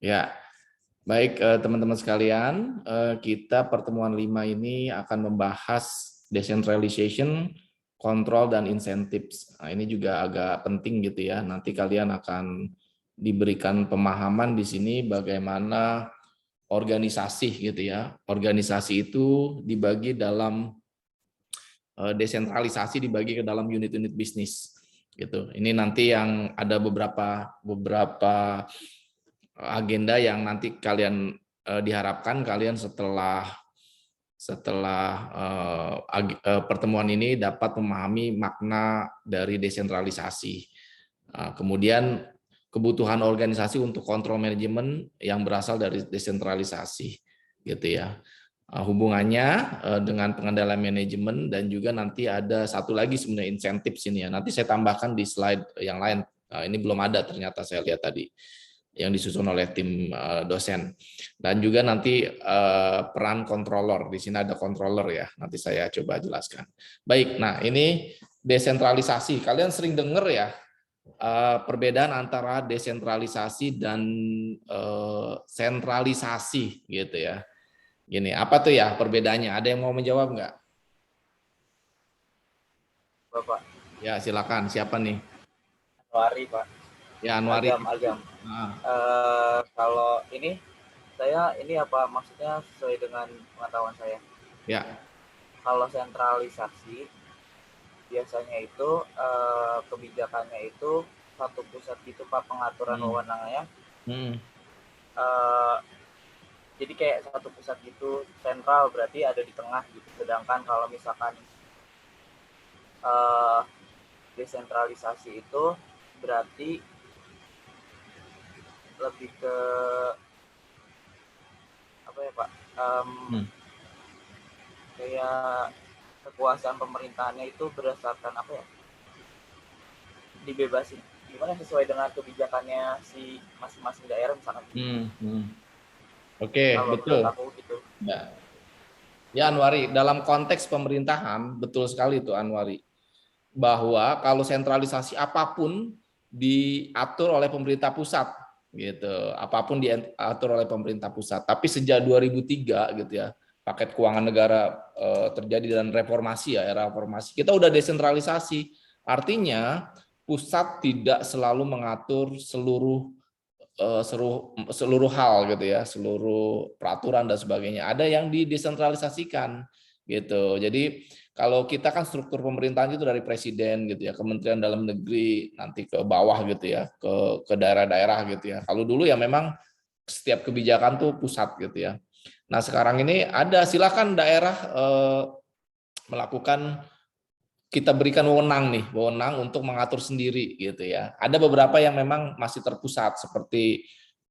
Ya, baik teman-teman sekalian, kita pertemuan 5 ini akan membahas decentralization, kontrol dan incentives. Nah, ini juga agak penting gitu ya. Nanti kalian akan diberikan pemahaman di sini bagaimana organisasi gitu ya. Organisasi itu dibagi dalam desentralisasi dibagi ke dalam unit-unit bisnis gitu. Ini nanti yang ada beberapa agenda yang nanti kalian diharapkan kalian setelah pertemuan ini dapat memahami makna dari desentralisasi. Kemudian kebutuhan organisasi untuk kontrol manajemen yang berasal dari desentralisasi, gitu ya. Hubungannya dengan pengendalian manajemen dan juga nanti ada satu lagi sebenarnya insentif sini ya. Nanti saya tambahkan di slide yang lain. Ini belum ada ternyata saya lihat tadi yang disusun oleh tim dosen. Dan juga nanti peran controller. Di sini ada controller ya. Nanti saya coba jelaskan. Baik, nah ini desentralisasi. Kalian sering dengar ya perbedaan antara desentralisasi dan sentralisasi gitu ya. Gini, apa tuh ya perbedaannya? Ada yang mau menjawab nggak? Bapak. Ya, silakan. Siapa nih? Anwari, Pak. Ya, Anwari. Agam. Kalau ini saya ini apa maksudnya sesuai dengan pengetahuan saya. Ya. Kalau sentralisasi biasanya itu kebijakannya itu satu pusat gitu Pak, pengaturan wewenangnya. Jadi kayak satu pusat gitu, sentral berarti ada di tengah gitu. Sedangkan kalau misalkan desentralisasi itu berarti lebih ke apa ya Pak? Kayak kekuasaan pemerintahannya itu berdasarkan apa ya? Dibebasin. Gimana sesuai dengan kebijakannya si masing-masing daerah misalkan. Oke, betul. Aku gitu. Ya Anwari, dalam konteks pemerintahan betul sekali itu Anwari. Bahwa kalau sentralisasi apapun diatur oleh pemerintah pusat gitu. Apapun diatur oleh pemerintah pusat. Tapi sejak 2003 gitu ya, paket keuangan negara terjadi dan reformasi ya, era reformasi. Kita udah desentralisasi. Artinya pusat tidak selalu mengatur seluruh hal gitu ya, seluruh peraturan dan sebagainya. Ada yang didesentralisasikan gitu. Jadi kalau kita kan struktur pemerintahan itu dari presiden gitu ya, Kementerian Dalam Negeri, nanti ke bawah gitu ya, ke daerah-daerah gitu ya. Kalau dulu ya memang setiap kebijakan tuh pusat gitu ya. Nah sekarang ini ada, silakan daerah melakukan, kita berikan wewenang untuk mengatur sendiri gitu ya. Ada beberapa yang memang masih terpusat seperti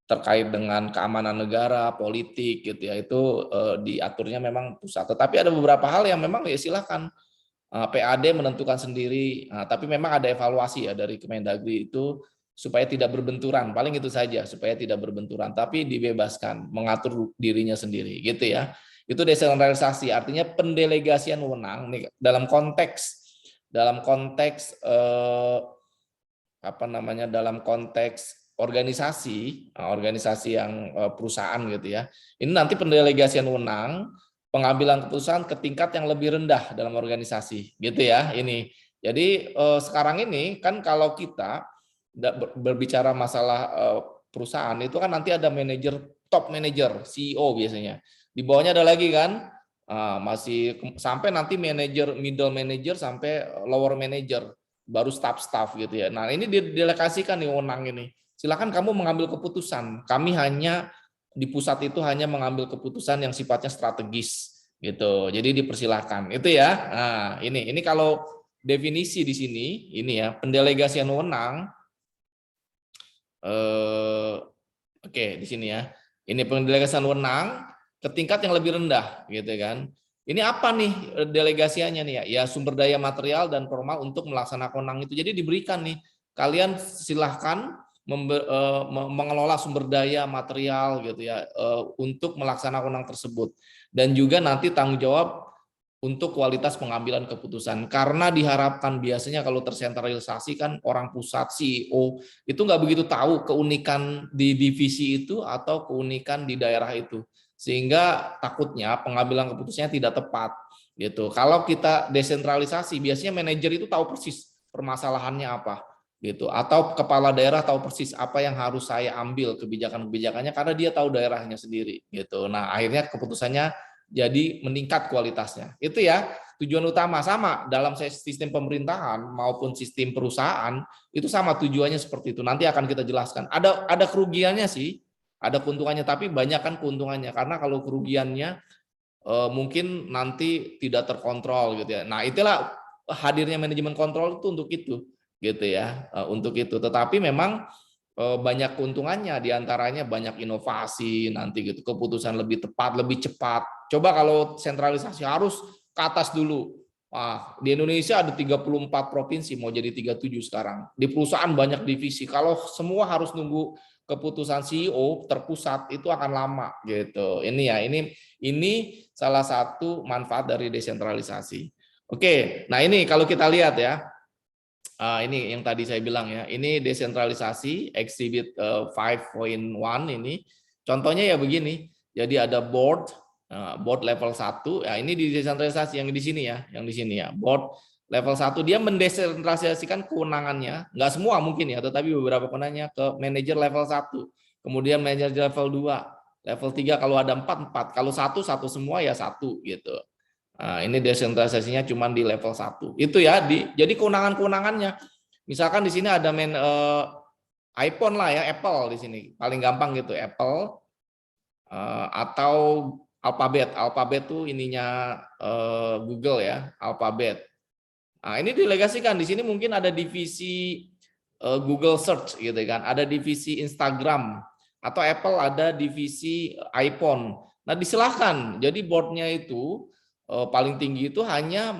terkait dengan keamanan negara, politik gitu ya, itu diaturnya memang pusat. Tetapi ada beberapa hal yang memang ya silakan PAD menentukan sendiri. Nah, tapi memang ada evaluasi ya dari Kemendagri itu supaya tidak berbenturan. Paling itu saja, supaya tidak berbenturan. Tapi dibebaskan mengatur dirinya sendiri gitu ya. Itu desentralisasi, artinya pendelegasian wewenang nih, dalam konteks dalam konteks organisasi yang perusahaan gitu ya. Ini nanti pendelegasian wewenang, pengambilan keputusan ke tingkat yang lebih rendah dalam organisasi gitu ya. Ini jadi sekarang ini kan kalau kita berbicara masalah perusahaan itu kan nanti ada manajer, top manager, CEO biasanya, di bawahnya ada lagi kan masih sampai nanti manajer, middle manager sampai lower manager, baru staff gitu ya. Nah ini didelegasikan nih wewenang ini. Silakan kamu mengambil keputusan. Kami hanya di pusat itu hanya mengambil keputusan yang sifatnya strategis gitu. Jadi dipersilahkan itu ya. Nah ini kalau definisi di sini ini ya, pendelegasian wewenang. Oke di sini ya. Ini pendelegasian wewenang ke tingkat yang lebih rendah gitu kan. Ini apa nih delegasianya nih ya? Ya sumber daya material dan formal untuk melaksanakan wewenang itu. Jadi diberikan nih, kalian silahkan mengelola sumber daya material gitu ya untuk melaksanakan wewenang tersebut. Dan juga nanti tanggung jawab untuk kualitas pengambilan keputusan. Karena diharapkan biasanya kalau tersentralisasi kan orang pusat, CEO, itu nggak begitu tahu keunikan di divisi itu atau keunikan di daerah itu. Sehingga takutnya pengambilan keputusannya tidak tepat. Gitu. Kalau kita desentralisasi, biasanya manajer itu tahu persis permasalahannya apa. Gitu. Atau kepala daerah tahu persis apa yang harus saya ambil kebijakan-kebijakannya karena dia tahu daerahnya sendiri. Gitu. Nah, akhirnya keputusannya jadi meningkat kualitasnya. Itu ya tujuan utama. Sama dalam sistem pemerintahan maupun sistem perusahaan itu sama tujuannya seperti itu. Nanti akan kita jelaskan. Ada kerugiannya sih, ada keuntungannya, tapi banyak kan keuntungannya karena kalau kerugiannya mungkin nanti tidak terkontrol gitu ya. Nah, itulah hadirnya manajemen kontrol itu untuk itu gitu ya, untuk itu. Tetapi memang banyak keuntungannya, diantaranya banyak inovasi nanti gitu, keputusan lebih tepat, lebih cepat. Coba kalau sentralisasi harus ke atas dulu. Wah, di Indonesia ada 34 provinsi, mau jadi 37 sekarang. Di perusahaan banyak divisi. Kalau semua harus nunggu keputusan CEO terpusat itu akan lama gitu. Ini ya, ini salah satu manfaat dari desentralisasi. Oke, nah ini kalau kita lihat ya. Ini yang tadi saya bilang ya, ini desentralisasi exhibit 5.1 ini. Contohnya ya begini. Jadi ada board, board level 1, ya ini di desentralisasi yang di sini ya, Board level 1 dia mendesentralisasikan kewenangannya, nggak semua mungkin ya, tetapi beberapa kewenangannya ke manajer level 1. Kemudian manajer level 2, level 3 kalau ada 4 kalau satu semua ya satu gitu. Nah, ini desentralisasinya cuma di level 1. Itu ya, jadi kewenangan-kewenangannya. Misalkan di sini ada iPhone lah ya, Apple di sini. Paling gampang gitu, Apple atau Alphabet. Alphabet tuh ininya Google ya, Alphabet. Nah, ini delegasikan di sini mungkin ada divisi Google Search gitu kan, ada divisi Instagram atau Apple ada divisi iPhone. Nah, disilahkan. Jadi boardnya itu paling tinggi itu hanya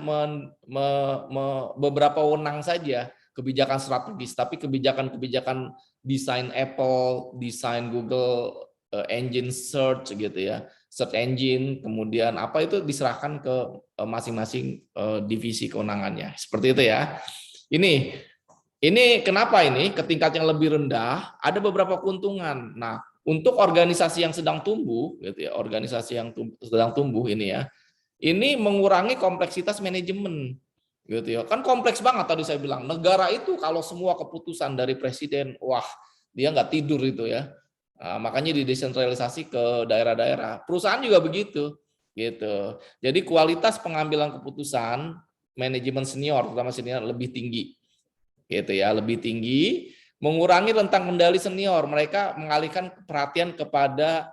beberapa wewenang saja kebijakan strategis, tapi kebijakan-kebijakan desain Apple, desain Google engine search gitu ya, search engine, kemudian apa itu diserahkan ke masing-masing divisi kewenangannya. Seperti itu ya. Ini kenapa ini ke tingkat yang lebih rendah ada beberapa keuntungan. Nah, untuk organisasi yang sedang tumbuh gitu ya, organisasi yang sedang tumbuh ini ya. Ini mengurangi kompleksitas manajemen gitu ya. Kan kompleks banget tadi saya bilang. Negara itu kalau semua keputusan dari presiden, wah, dia nggak tidur itu ya. Nah, makanya didesentralisasi ke daerah-daerah. Perusahaan juga begitu gitu. Jadi kualitas pengambilan keputusan manajemen senior, terutama senior lebih tinggi. Gitu ya, lebih tinggi, mengurangi rentang kendali senior. Mereka mengalihkan perhatian kepada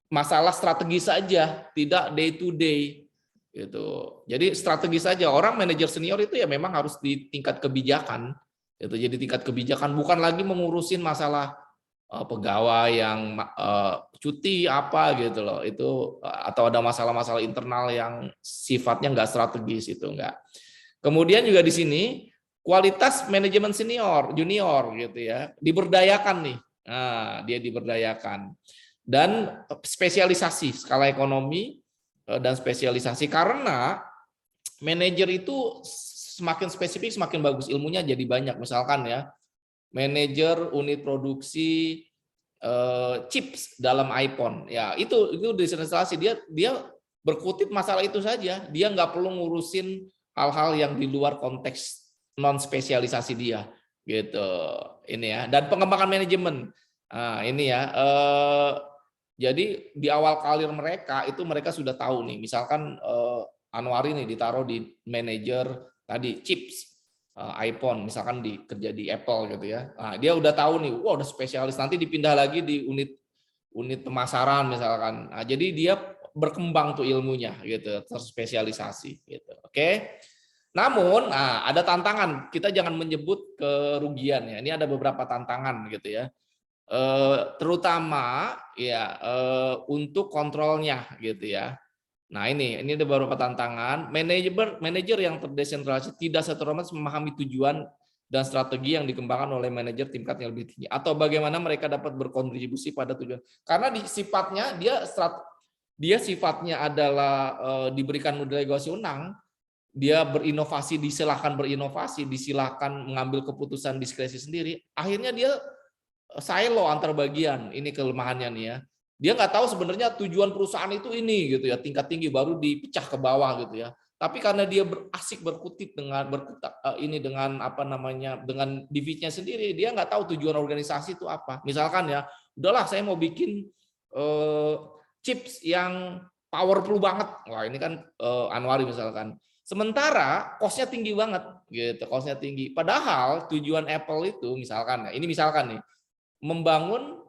masalah strategis saja, tidak day to day gitu. Jadi strategis saja. Orang manajer senior itu ya memang harus di tingkat kebijakan. Itu jadi tingkat kebijakan bukan lagi mengurusin masalah pegawai yang cuti apa gitu loh. Itu atau ada masalah-masalah internal yang sifatnya enggak strategis itu enggak. Kemudian juga di sini kualitas manajemen senior, junior gitu ya, diberdayakan nih. Nah, dia diberdayakan. Dan spesialisasi skala ekonomi dan spesialisasi karena manajer itu semakin spesifik semakin bagus ilmunya jadi banyak. Misalkan ya manajer unit produksi chips dalam iPhone ya itu desentralisasi, dia berkutip masalah itu saja, dia nggak perlu ngurusin hal-hal yang di luar konteks non spesialisasi dia gitu ini ya. Dan pengembangan manajemen, nah ini ya jadi di awal karir mereka itu mereka sudah tahu nih, misalkan Anwar ini ditaruh di manajer tadi chips iPhone, misalkan kerja di Apple gitu ya. Nah, dia udah tahu nih, wah udah spesialis, nanti dipindah lagi di unit pemasaran misalkan. Nah, jadi dia berkembang tuh ilmunya gitu, terspesialisasi gitu. Oke. Namun, ada tantangan. Kita jangan menyebut kerugian ya. Ini ada beberapa tantangan gitu ya. Terutama ya untuk kontrolnya gitu ya. Nah ini ada beberapa tantangan. Manajer yang terdesentralisasi tidak otomatis memahami tujuan dan strategi yang dikembangkan oleh manajer tingkat yang lebih tinggi atau bagaimana mereka dapat berkontribusi pada tujuan. Karena di sifatnya dia dia sifatnya adalah diberikan delegasi wewenang, dia berinovasi, disilahkan berinovasi, disilahkan mengambil keputusan diskresi sendiri, akhirnya dia silo antar bagian. Ini kelemahannya nih ya. Dia nggak tahu sebenarnya tujuan perusahaan itu ini gitu ya, tingkat tinggi baru dipecah ke bawah gitu ya. Tapi karena dia asik berkutit dengan ini dengan apa namanya dengan divisinya sendiri, dia nggak tahu tujuan organisasi itu apa. Misalkan ya, udahlah saya mau bikin chips yang powerful banget. Wah ini kan Anwari misalkan. Sementara cost-nya tinggi banget, gitu. Cost-nya tinggi. Padahal tujuan Apple itu misalkan ya, ini misalkan nih, membangun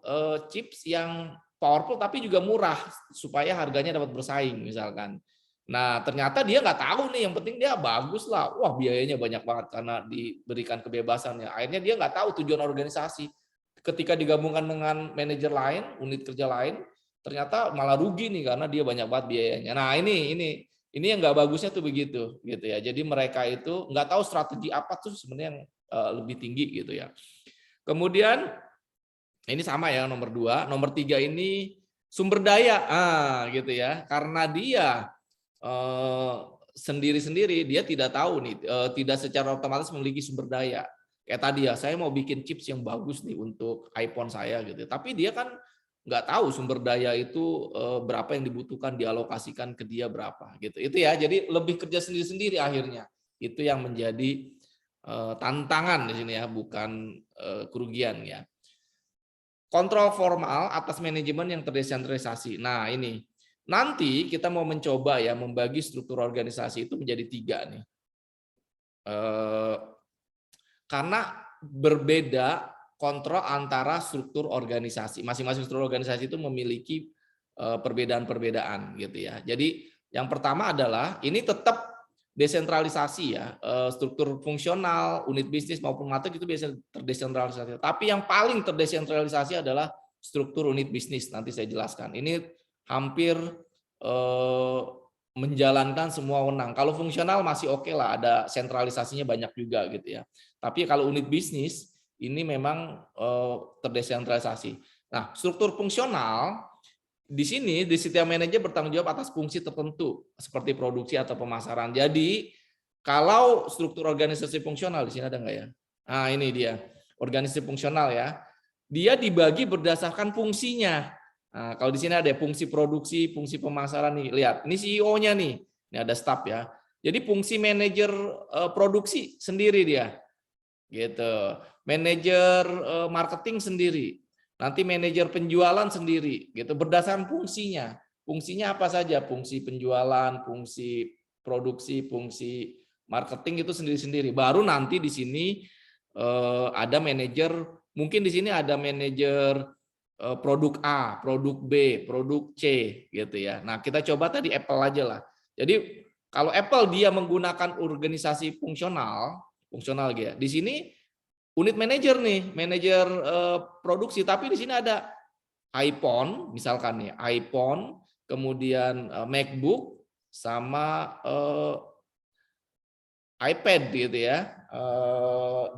chips yang powerful tapi juga murah supaya harganya dapat bersaing misalkan. Nah ternyata dia nggak tahu nih, yang penting dia bagus lah, wah biayanya banyak banget karena diberikan kebebasannya. Akhirnya dia nggak tahu tujuan organisasi. Ketika digabungkan dengan manajer lain, unit kerja lain, ternyata malah rugi nih karena dia banyak banget biayanya. Nah ini yang nggak bagusnya tuh begitu gitu ya. Jadi mereka itu nggak tahu strategi apa tuh sebenarnya yang lebih tinggi gitu ya. Kemudian ini sama ya nomor 2, nomor 3 ini sumber daya, gitu ya. Karena dia sendiri-sendiri dia tidak tahu nih, tidak secara otomatis memiliki sumber daya. Kayak tadi ya, saya mau bikin chips yang bagus nih untuk iPhone saya gitu. Tapi dia kan nggak tahu sumber daya itu berapa yang dibutuhkan, dialokasikan ke dia berapa gitu. Itu ya, jadi lebih kerja sendiri-sendiri akhirnya. Itu yang menjadi tantangan di sini ya, bukan kerugian ya. Kontrol formal atas manajemen yang terdesentralisasi. Nah ini, nanti kita mau mencoba ya membagi struktur organisasi itu menjadi 3 nih. Karena berbeda kontrol antara struktur organisasi. Masing-masing struktur organisasi itu memiliki perbedaan-perbedaan gitu ya. Jadi yang pertama adalah ini tetap desentralisasi ya, struktur fungsional, unit bisnis maupun market itu biasa terdesentralisasi. Tapi yang paling terdesentralisasi adalah struktur unit bisnis. Nanti saya jelaskan. Ini hampir menjalankan semua wewenang. Kalau fungsional masih oke lah, ada sentralisasinya banyak juga gitu ya. Tapi kalau unit bisnis ini memang terdesentralisasi. Nah, struktur fungsional di sini di setiap manajer bertanggung jawab atas fungsi tertentu seperti produksi atau pemasaran. Jadi kalau struktur organisasi fungsional di sini ada nggak ya? Nah ini dia organisasi fungsional ya. Dia dibagi berdasarkan fungsinya. Nah, kalau di sini ada fungsi produksi, fungsi pemasaran nih. Lihat, ini CEO-nya nih. Ini ada staff ya. Jadi fungsi manajer produksi sendiri dia. Gitu. Manajer marketing sendiri. Nanti manajer penjualan sendiri, gitu berdasarkan fungsinya. Fungsinya apa saja? Fungsi penjualan, fungsi produksi, fungsi marketing itu sendiri-sendiri. Baru nanti di sini ada manajer, mungkin di sini ada manajer produk A, produk B, produk C, gitu ya. Nah kita coba tadi Apple aja lah. Jadi kalau Apple dia menggunakan organisasi fungsional gitu ya. Di sini unit manajer nih, manajer produksi, tapi di sini ada iPhone, misalkan nih, iPhone, kemudian MacBook, sama iPad gitu ya,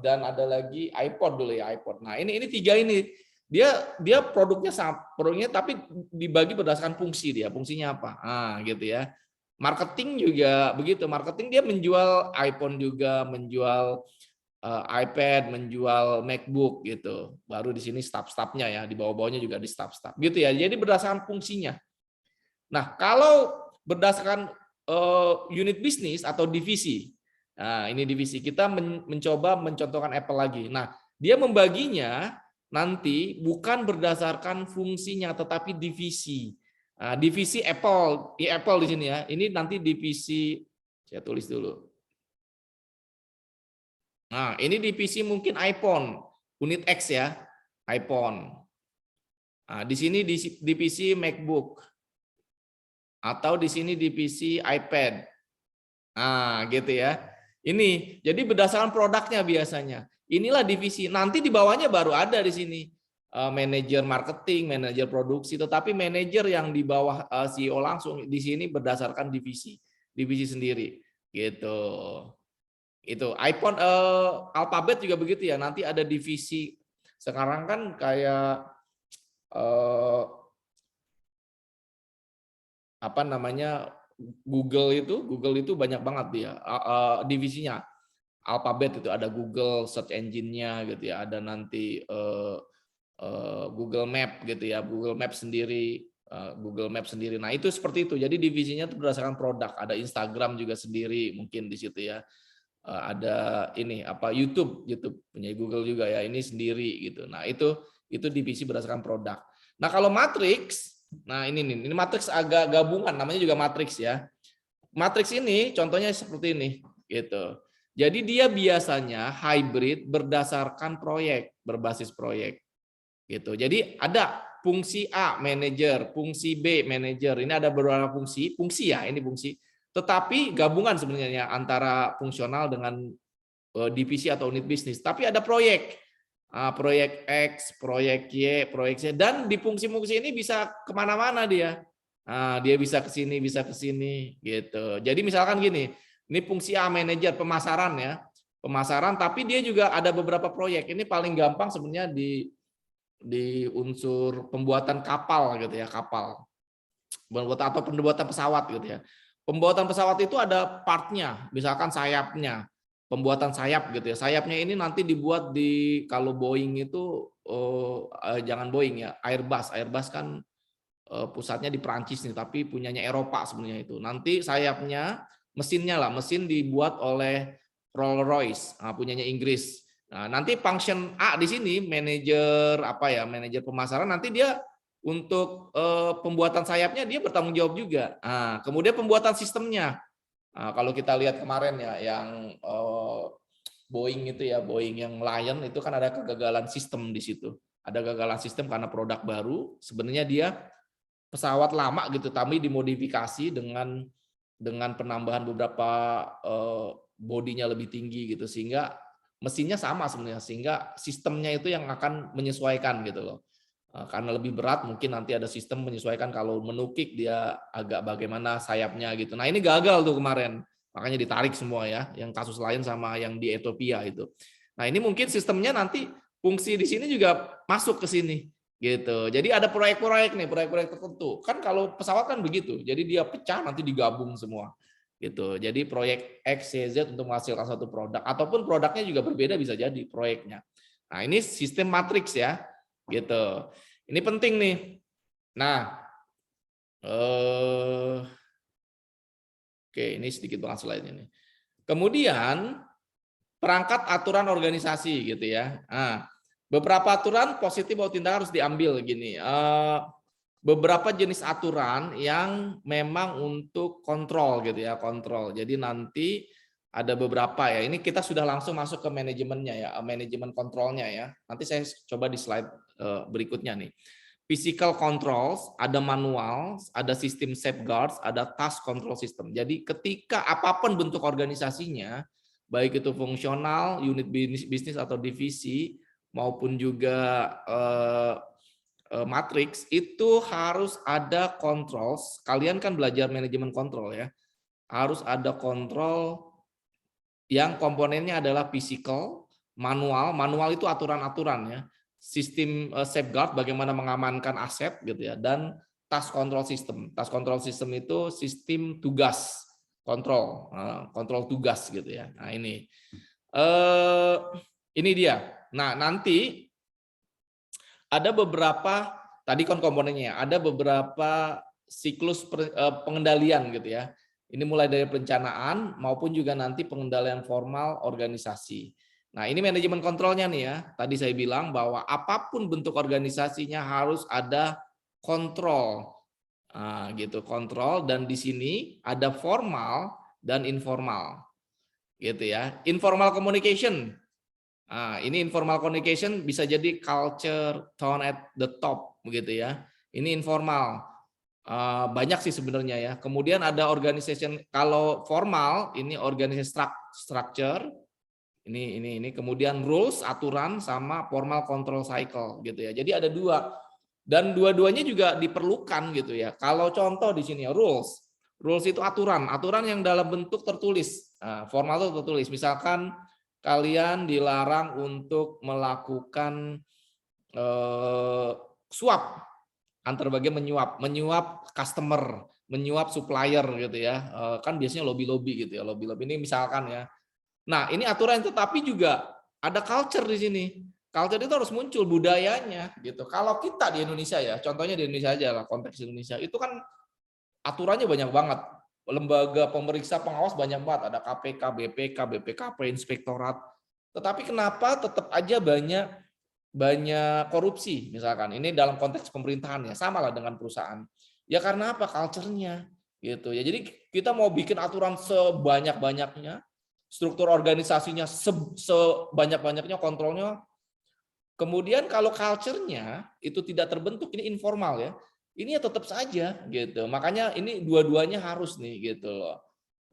dan ada lagi iPod dulu ya, iPod. Nah ini 3 ini, dia produknya tapi dibagi berdasarkan fungsi dia, fungsinya apa, gitu ya. Marketing juga begitu, marketing dia menjual iPhone juga, menjual iPad, menjual MacBook gitu. Baru di sini staff-staffnya ya, di bawah-bawahnya juga di staff-staff. Gitu ya. Jadi berdasarkan fungsinya. Nah, kalau berdasarkan unit bisnis atau divisi. Nah, ini divisi. Kita mencoba mencontohkan Apple lagi. Nah, dia membaginya nanti bukan berdasarkan fungsinya tetapi divisi. Nah, divisi Apple, Apple di sini ya. Ini nanti divisi, saya tulis dulu. Nah, ini divisi mungkin iPhone, unit X ya, iPhone. Nah, di sini divisi MacBook. Atau di sini divisi iPad. Nah, gitu ya. Ini, jadi berdasarkan produknya biasanya. Inilah divisi. Nanti di bawahnya baru ada di sini manajer marketing, manajer produksi, tetapi manajer yang di bawah CEO langsung di sini berdasarkan divisi sendiri. Gitu. Itu iPhone Alphabet juga begitu ya, nanti ada divisi. Sekarang kan kayak apa namanya, Google itu banyak banget dia divisinya. Alphabet itu ada Google search engine-nya gitu ya, ada nanti Google Map gitu ya, Google Map sendiri, Google Map sendiri. Nah, itu seperti itu. Jadi divisinya itu berdasarkan produk. Ada Instagram juga sendiri mungkin di situ ya. Ada ini apa YouTube punya Google juga ya, ini sendiri gitu. Nah, itu divisi berdasarkan produk. Nah, kalau matrix, nah ini matrix agak gabungan, namanya juga matrix ya. Matrix ini contohnya seperti ini gitu. Jadi dia biasanya hybrid berdasarkan proyek, berbasis proyek gitu. Jadi ada fungsi A manajer, fungsi B manajer. Ini ada beberapa fungsi ya, ini fungsi. Tetapi gabungan sebenarnya antara fungsional dengan divisi atau unit bisnis. Tapi ada proyek. Proyek X, proyek Y, proyek Z, dan di fungsi-fungsi ini bisa kemana-mana dia. Dia bisa ke sini, bisa ke sini, gitu. Jadi misalkan gini, ini fungsi A manajer pemasaran ya, pemasaran, tapi dia juga ada beberapa proyek. Ini paling gampang sebenarnya di unsur pembuatan kapal gitu ya, kapal, atau pembuatan pesawat gitu ya. Pembuatan pesawat itu ada partnya, misalkan sayapnya, pembuatan sayap gitu ya. Sayapnya ini nanti dibuat di, kalau Boeing itu jangan Boeing ya, Airbus. Airbus kan pusatnya di Perancis nih, tapi punyanya Eropa sebenarnya itu. Nanti sayapnya, mesinnya lah, mesin dibuat oleh Rolls-Royce, punyanya Inggris. Nah, nanti function A di sini manajer apa ya, manajer pemasaran, nanti dia untuk pembuatan sayapnya dia bertanggung jawab juga. Nah, kemudian pembuatan sistemnya. Nah, kalau kita lihat kemarin ya yang Boeing itu ya, Boeing yang Lion itu kan ada kegagalan sistem di situ. Ada kegagalan sistem karena produk baru. Sebenarnya dia pesawat lama gitu, tapi dimodifikasi dengan penambahan beberapa bodinya lebih tinggi gitu, sehingga mesinnya sama sebenarnya, sehingga sistemnya itu yang akan menyesuaikan gitu loh. Karena lebih berat mungkin nanti ada sistem menyesuaikan, kalau menukik dia agak bagaimana sayapnya gitu. Nah, ini gagal tuh kemarin, makanya ditarik semua ya, yang kasus lain sama yang di Ethiopia itu. Nah, ini mungkin sistemnya nanti fungsi di sini juga masuk ke sini gitu. Jadi ada proyek-proyek nih, proyek-proyek tertentu. Kan kalau pesawat kan begitu. Jadi dia pecah nanti digabung semua. Gitu. Jadi proyek X, Y, Z untuk menghasilkan satu produk, ataupun produknya juga berbeda bisa jadi proyeknya. Nah, ini sistem matriks ya. Gitu. Ini penting nih. Nah, oke, ini sedikit banget slide ini. Kemudian perangkat aturan organisasi gitu ya. Nah, beberapa aturan positif atau tindakan harus diambil gini. Beberapa jenis aturan yang memang untuk kontrol gitu ya, kontrol. Jadi nanti ada beberapa ya. Ini kita sudah langsung masuk ke manajemennya ya, manajemen kontrolnya ya. Nanti saya coba di slide berikutnya nih. Physical controls, ada manual, ada sistem safeguards, ada task control system. Jadi ketika apapun bentuk organisasinya, baik itu fungsional, unit bisnis atau divisi, maupun juga matriks, itu harus ada controls. Kalian kan belajar manajemen kontrol ya. Harus ada kontrol yang komponennya adalah physical, manual. Manual itu aturan-aturan ya. Sistem safeguard, bagaimana mengamankan aset gitu ya, dan task control system. Task control system itu sistem tugas kontrol, kontrol tugas gitu ya. Nah, ini dia. Nah, nanti ada beberapa, tadi kan komponennya, ada beberapa siklus pengendalian gitu ya. Ini mulai dari perencanaan maupun juga nanti pengendalian formal organisasi. Nah, ini manajemen kontrolnya nih ya. Tadi saya bilang bahwa apapun bentuk organisasinya harus ada kontrol. Nah, gitu, kontrol, dan di sini ada formal dan informal. Gitu ya. Informal communication. Nah, ini informal communication bisa jadi culture, tone at the top begitu ya. Ini informal. Banyak sih sebenarnya ya. Kemudian ada organization, kalau formal ini organization structure. Ini kemudian rules, aturan, sama formal control cycle gitu ya. Jadi ada dua. Dan dua-duanya juga diperlukan gitu ya. Kalau contoh di sini ya, rules. Rules itu aturan, aturan yang dalam bentuk tertulis. Formal itu tertulis. Misalkan kalian dilarang untuk melakukan suap, antar bagian menyuap customer, menyuap supplier gitu ya. Kan biasanya lobby-lobby gitu ya, lobby-lobby ini misalkan ya. Nah, ini aturan, tetapi juga ada culture di sini. Culture itu harus muncul budayanya gitu. Kalau kita di Indonesia ya, contohnya di Indonesia aja lah, konteks Indonesia itu kan aturannya banyak banget. Lembaga pemeriksa pengawas banyak banget, ada KPK, BPK, BPKP, inspektorat. Tetapi kenapa tetap aja banyak korupsi misalkan. Ini dalam konteks pemerintahan ya, sama lah dengan perusahaan. Ya karena apa? Culture-nya gitu ya. Jadi kita mau bikin aturan sebanyak-banyaknya, struktur organisasinya sebanyak-banyaknya, kontrolnya. Kemudian kalau culture-nya itu tidak terbentuk, ini informal ya. Ini ya tetap saja gitu. Makanya ini dua-duanya harus nih gitu loh.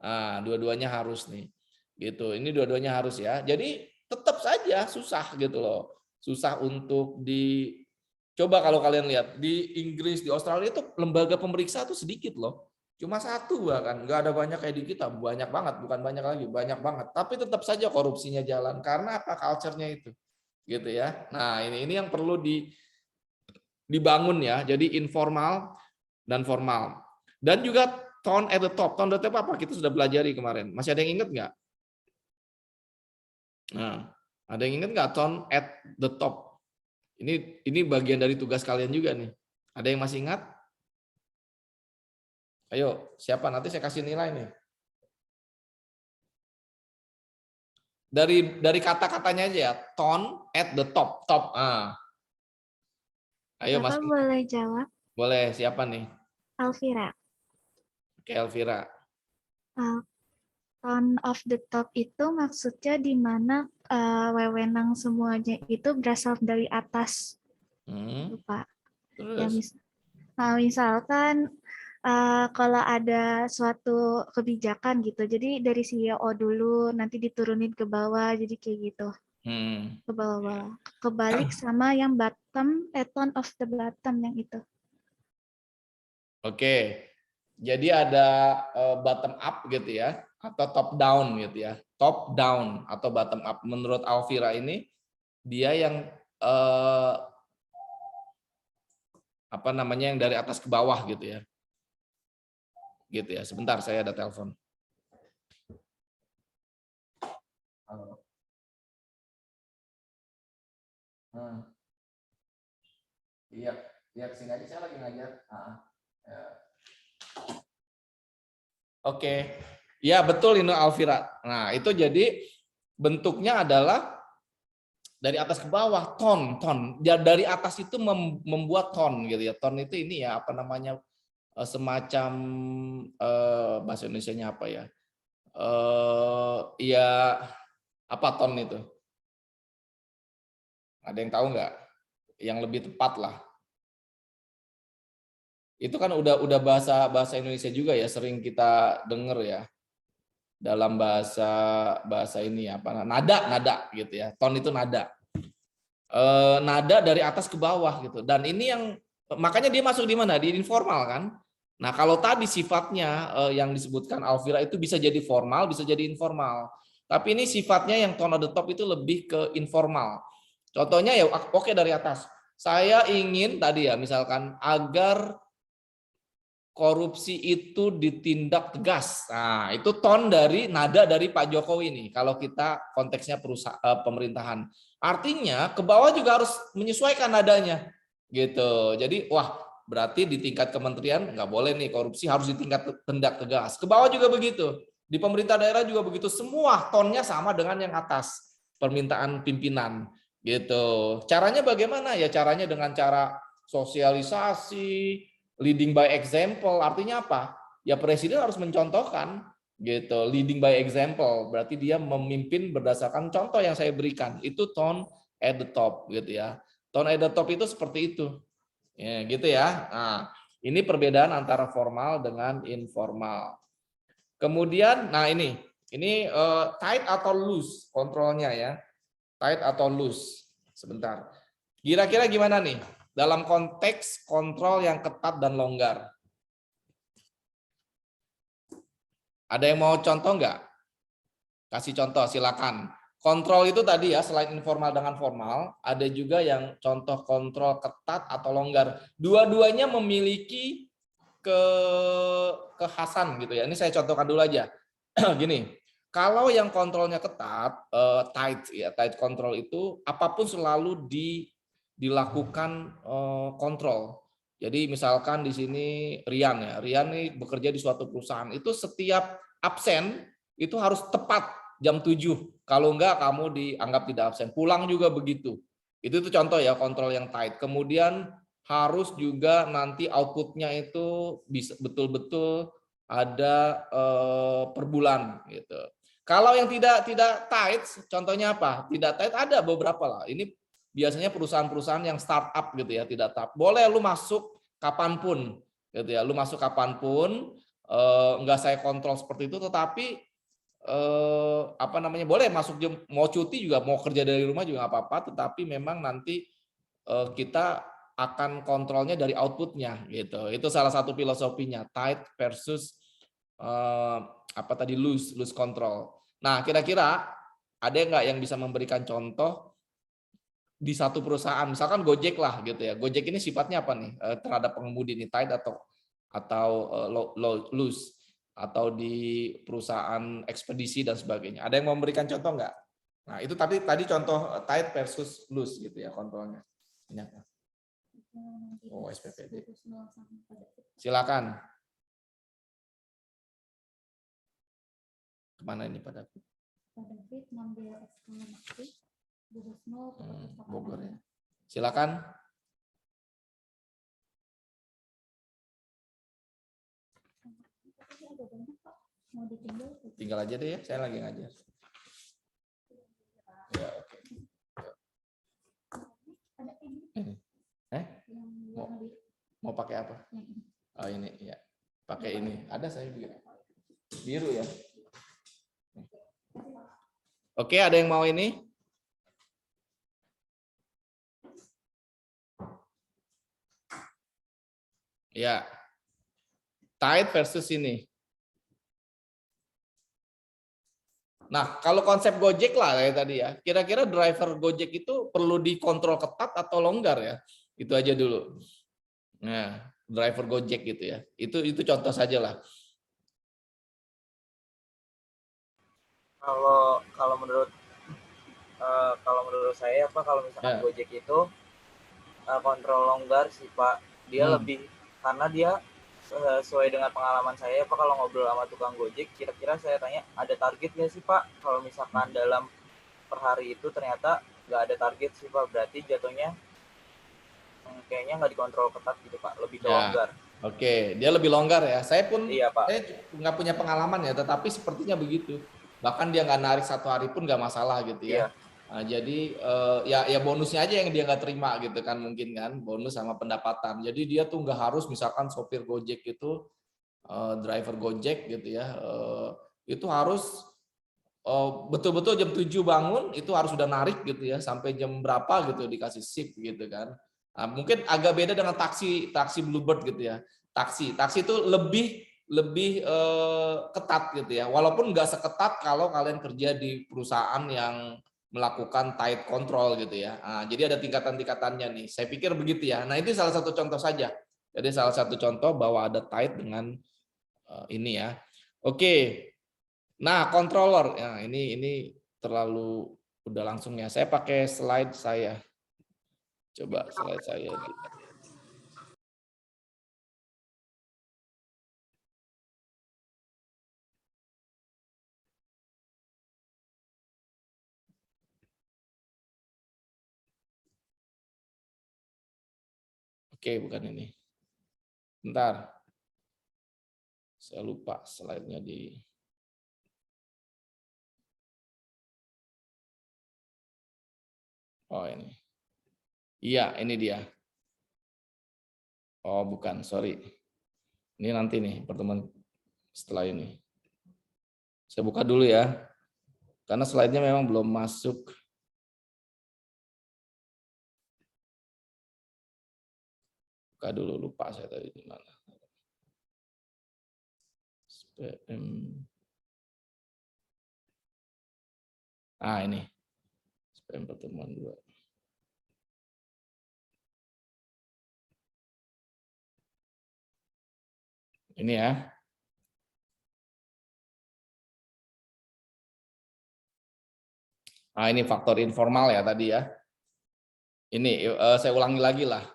Nah, dua-duanya harus nih. Gitu. Ini dua-duanya harus ya. Jadi tetap saja susah gitu loh. Susah untuk coba kalau kalian lihat di Inggris, di Australia itu lembaga pemeriksa tuh sedikit loh. Cuma satu bahkan, nggak ada banyak kayak di kita, banyak banget, bukan banyak lagi, banyak banget. Tapi tetap saja korupsinya jalan karena apa? Culture-nya itu. Gitu ya. Nah, ini yang perlu dibangun ya. Jadi informal dan formal. Dan juga tone at the top. Tone at the top apa? Kita sudah pelajari kemarin. Masih ada yang ingat nggak? Nah, ada yang ingat nggak tone at the top? Ini bagian dari tugas kalian juga nih. Ada yang masih ingat? Ayo, siapa? Nanti saya kasih nilai nih. Dari kata-katanya aja ya. Tone at the top. Top. Ayo Mas. Bapak boleh jawab? Boleh. Siapa nih? Alvira. Oke, Elvira. Tone of the top itu maksudnya di mana wewenang semuanya itu berasal dari atas, Pak. Ya, misalkan kalau ada suatu kebijakan gitu, jadi dari CEO dulu nanti diturunin ke bawah, jadi kayak gitu. Ke bawah. Kebalik sama yang bottom, tone of the bottom yang itu. Oke. Jadi ada bottom up gitu ya, atau top down gitu ya. Top down atau bottom up. Menurut Alvira ini dia yang apa namanya, yang dari atas ke bawah gitu ya. Gitu ya. Sebentar, saya ada telepon. Halo. Iya, kesini aja, saya lagi ngajar. Ya. Oke, ya betul ini Alvira. Nah itu jadi bentuknya adalah dari atas ke bawah, ton. Dari atas itu membuat ton gitu ya. Ton itu ini ya apa namanya, semacam bahasa Indonesianya apa ya? Ya apa ton itu? Ada yang tahu nggak? Yang lebih tepat lah. Itu kan udah bahasa Indonesia juga ya, sering kita dengar ya. Dalam bahasa ini apa, nada gitu ya. Ton itu nada. Nada dari atas ke bawah gitu. Dan ini yang makanya dia masuk di mana? Di informal kan. Nah, kalau tadi sifatnya yang disebutkan Alvira itu bisa jadi formal, bisa jadi informal. Tapi ini sifatnya yang tone at the top itu lebih ke informal. Contohnya ya oke, dari atas. Saya ingin tadi ya misalkan agar korupsi itu ditindak tegas. Nah, itu tone dari nada dari Pak Jokowi nih. Kalau kita konteksnya pemerintahan. Artinya ke bawah juga harus menyesuaikan nadanya. Gitu. Jadi wah, berarti di tingkat kementerian nggak boleh nih korupsi, harus tindak tegas. Ke bawah juga begitu. Di pemerintah daerah juga begitu. Semua tonnya sama dengan yang atas. Permintaan pimpinan. Gitu. Caranya bagaimana? Ya caranya dengan cara sosialisasi, leading by example. Artinya apa? Ya presiden harus mencontohkan gitu. Leading by example berarti dia memimpin berdasarkan contoh yang saya berikan. Itu tone at the top gitu ya. Tone at the top itu seperti itu. Ya, gitu ya. Nah, ini perbedaan antara formal dengan informal. Kemudian nah ini tight atau loose kontrolnya ya. Tight atau loose. Sebentar. Kira-kira gimana nih? Dalam konteks kontrol yang ketat dan longgar. Ada yang mau contoh nggak? Kasih contoh, silakan. Kontrol itu tadi ya, selain informal dengan formal, ada juga yang contoh kontrol ketat atau longgar. Dua-duanya memiliki kekhasan gitu ya. Ini saya contohkan dulu aja. Gini, kalau yang kontrolnya ketat, tight ya, tight control itu apapun selalu dilakukan kontrol. Jadi misalkan di sini Rian ya, Rian nih bekerja di suatu perusahaan, itu setiap absen itu harus tepat jam 7. Kalau enggak kamu dianggap tidak absen. Pulang juga begitu. Itu contoh ya kontrol yang tight. Kemudian harus juga nanti outputnya itu bisa betul-betul ada per bulan gitu. Kalau yang tidak tight, contohnya apa? Tidak tight ada beberapa lah. Ini biasanya perusahaan-perusahaan yang startup gitu ya, tidak tetap. Boleh lu masuk kapanpun, gitu ya. Lu masuk kapanpun, enggak saya kontrol seperti itu, tetapi apa namanya, boleh masuk jam, mau cuti juga, mau kerja dari rumah juga nggak apa-apa, tetapi memang nanti kita akan kontrolnya dari outputnya gitu. Itu salah satu filosofinya, tight versus apa tadi, loose control. Nah, kira-kira ada nggak yang bisa memberikan contoh di satu perusahaan, misalkan Gojek lah gitu ya. Gojek ini sifatnya apa nih terhadap pengemudi ini, tight atau loose, atau di perusahaan ekspedisi dan sebagainya. Ada yang memberikan contoh nggak? Nah, itu tadi contoh tight versus loose gitu ya kontrolnya. Ini apa? Oh, SPPD. Silakan. Kemana ini Pak David? Pak David ngambil eksklamasi. Bogor ya. Silakan. Tinggal aja deh ya, saya lagi ngajar. Ya, oke. Mau pakai apa? Oh ini ya. Pakai ini. Ada saya biru ya. Oke, ada yang mau ini? Ya, tight versus ini. Nah, kalau konsep Gojek lah kayak tadi ya, kira-kira driver Gojek itu perlu dikontrol ketat atau longgar ya? Itu aja dulu. Nah, driver Gojek gitu ya. Itu contoh saja lah. Kalau menurut saya Pak, kalau misalkan Gojek itu kontrol longgar sih Pak. Dia lebih, karena dia sesuai dengan pengalaman saya Pak, kalau ngobrol sama tukang Gojek, kira-kira saya tanya, ada target nggak sih Pak? Kalau misalkan dalam per hari itu ternyata nggak ada target sih Pak, berarti jatuhnya kayaknya nggak dikontrol ketat gitu Pak, lebih ke longgar. Oke, dia lebih longgar ya. Saya pun iya, Pak. Saya nggak punya pengalaman ya, tetapi sepertinya begitu. Bahkan dia nggak narik 1 hari pun nggak masalah gitu ya. Iya. Nah, jadi ya bonusnya aja yang dia nggak terima gitu kan, mungkin kan, bonus sama pendapatan. Jadi dia tuh nggak harus, misalkan sopir Gojek itu, driver Gojek gitu ya, itu harus betul-betul jam 7 bangun, itu harus sudah narik gitu ya, sampai jam berapa gitu dikasih shift gitu kan. Nah, mungkin agak beda dengan taksi Bluebird gitu ya. Taksi itu lebih ketat gitu ya. Walaupun nggak seketat kalau kalian kerja di perusahaan yang melakukan tight control gitu ya. Nah, jadi ada tingkatan-tingkatannya nih. Saya pikir begitu ya. Nah, itu salah satu contoh saja. Jadi salah satu contoh bahwa ada tight dengan ini ya. Oke. Nah, controller. Ya, ini terlalu udah langsung ya. Saya pakai slide saya. Coba slide saya. Oke, bukan ini. Bentar. Saya lupa slide-nya di... Oh, ini. Iya, ini dia. Oh, bukan, sorry. Ini nanti nih, pertemuan setelah ini. Saya buka dulu ya. Karena slide-nya memang belum masuk. Buka dulu, lupa saya tadi di mana. SPM. Ah, ini. SPM pertemuan 2. Ini ya. Nah, ini faktor informal ya tadi ya. Ini saya ulangi lagi lah.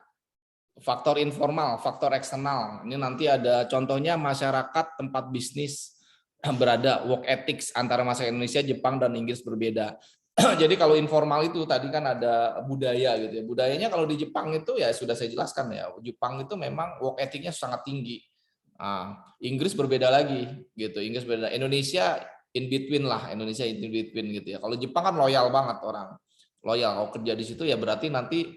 Faktor informal, faktor eksternal. Ini nanti ada contohnya masyarakat tempat bisnis berada, work ethics antara masyarakat Indonesia, Jepang, dan Inggris berbeda. Jadi kalau informal itu tadi kan ada budaya gitu ya. Budayanya kalau di Jepang itu ya sudah saya jelaskan ya. Jepang itu memang work ethicnya sangat tinggi. Nah, Inggris berbeda lagi gitu. Inggris berbeda. Indonesia in between lah. Indonesia in between gitu ya. Kalau Jepang kan loyal banget orang. Loyal. Kalau kerja di situ ya berarti nanti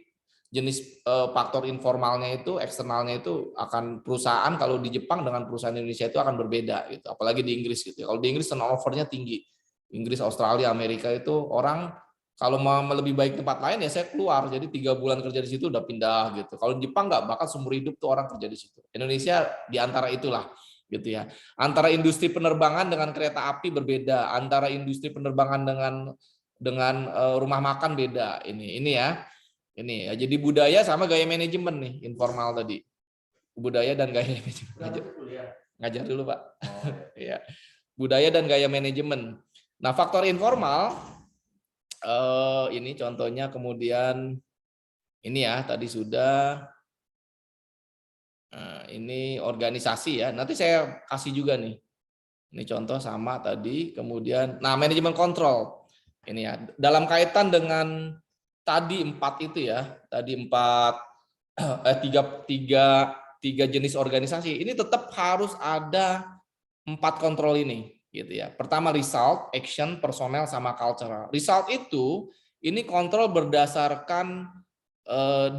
jenis faktor informalnya itu, eksternalnya itu akan perusahaan kalau di Jepang dengan perusahaan Indonesia itu akan berbeda gitu. Apalagi di Inggris gitu. Kalau di Inggris turnover-nya tinggi. Inggris, Australia, Amerika itu orang kalau mau lebih baik tempat lain ya saya keluar. Jadi 3 bulan kerja di situ udah pindah gitu. Kalau di Jepang nggak, bakal seumur hidup tuh orang kerja di situ. Indonesia di antara itulah gitu ya. Antara industri penerbangan dengan kereta api berbeda, antara industri penerbangan dengan rumah makan beda. Ini ya. Ini ya. Jadi budaya sama gaya manajemen nih, informal tadi. Budaya dan gaya manajemen. Ngajar dulu, Pak. Oh. Ya. Budaya dan gaya manajemen. Nah, faktor informal ini contohnya kemudian ini ya tadi sudah. Nah, ini organisasi ya. Nanti saya kasih juga nih. Ini contoh sama tadi. Kemudian, nah manajemen kontrol. Ini ya. Dalam kaitan dengan tadi 4 itu ya. Tadi 3 jenis organisasi. Ini tetap harus ada 4 kontrol ini. Gitu ya. Pertama result, action, personel, sama cultural. Result itu ini kontrol berdasarkan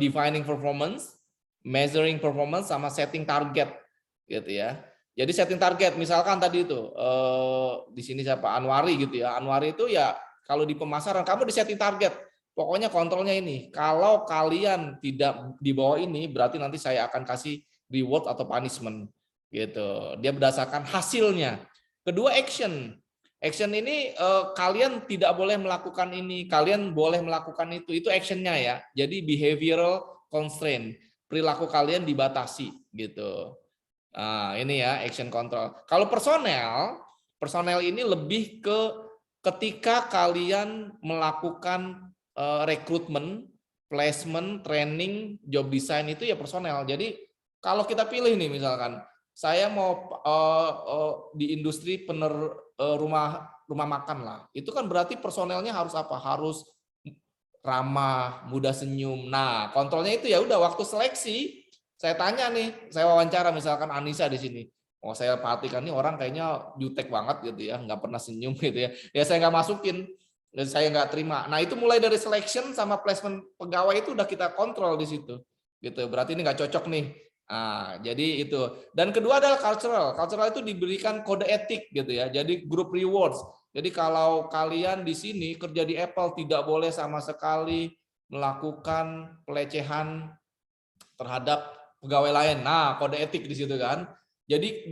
defining performance, measuring performance, sama setting target, gitu ya. Jadi setting target, misalkan tadi itu di sini siapa Anwari gitu ya. Anwari itu ya kalau di pemasaran kamu di setting target, pokoknya kontrolnya ini. Kalau kalian tidak di bawah ini, berarti nanti saya akan kasih reward atau punishment, gitu. Dia berdasarkan hasilnya. Kedua action. Action ini kalian tidak boleh melakukan ini, kalian boleh melakukan itu. Itu actionnya ya. Jadi behavioral constraint. Perilaku kalian dibatasi gitu. Nah, ini ya action control. Kalau personel ini lebih ke ketika kalian melakukan rekrutmen, placement, training, job design itu ya personel. Jadi kalau kita pilih nih misalkan saya mau di industri rumah makan lah. Itu kan berarti personelnya harus apa? Harus ramah, mudah senyum. Nah, kontrolnya itu ya udah waktu seleksi, saya tanya nih, saya wawancara misalkan Anissa di sini. Oh, saya perhatikan nih orang kayaknya jutek banget gitu ya, nggak pernah senyum gitu ya. Ya saya nggak masukin, dan saya nggak terima. Nah, itu mulai dari selection sama placement pegawai itu udah kita kontrol di situ. Gitu. Berarti ini nggak cocok nih. Nah, jadi itu. Dan kedua adalah cultural. Cultural itu diberikan kode etik gitu ya. Jadi group rewards. Jadi kalau kalian di sini kerja di Apple tidak boleh sama sekali melakukan pelecehan terhadap pegawai lain. Nah, kode etik di situ kan. Jadi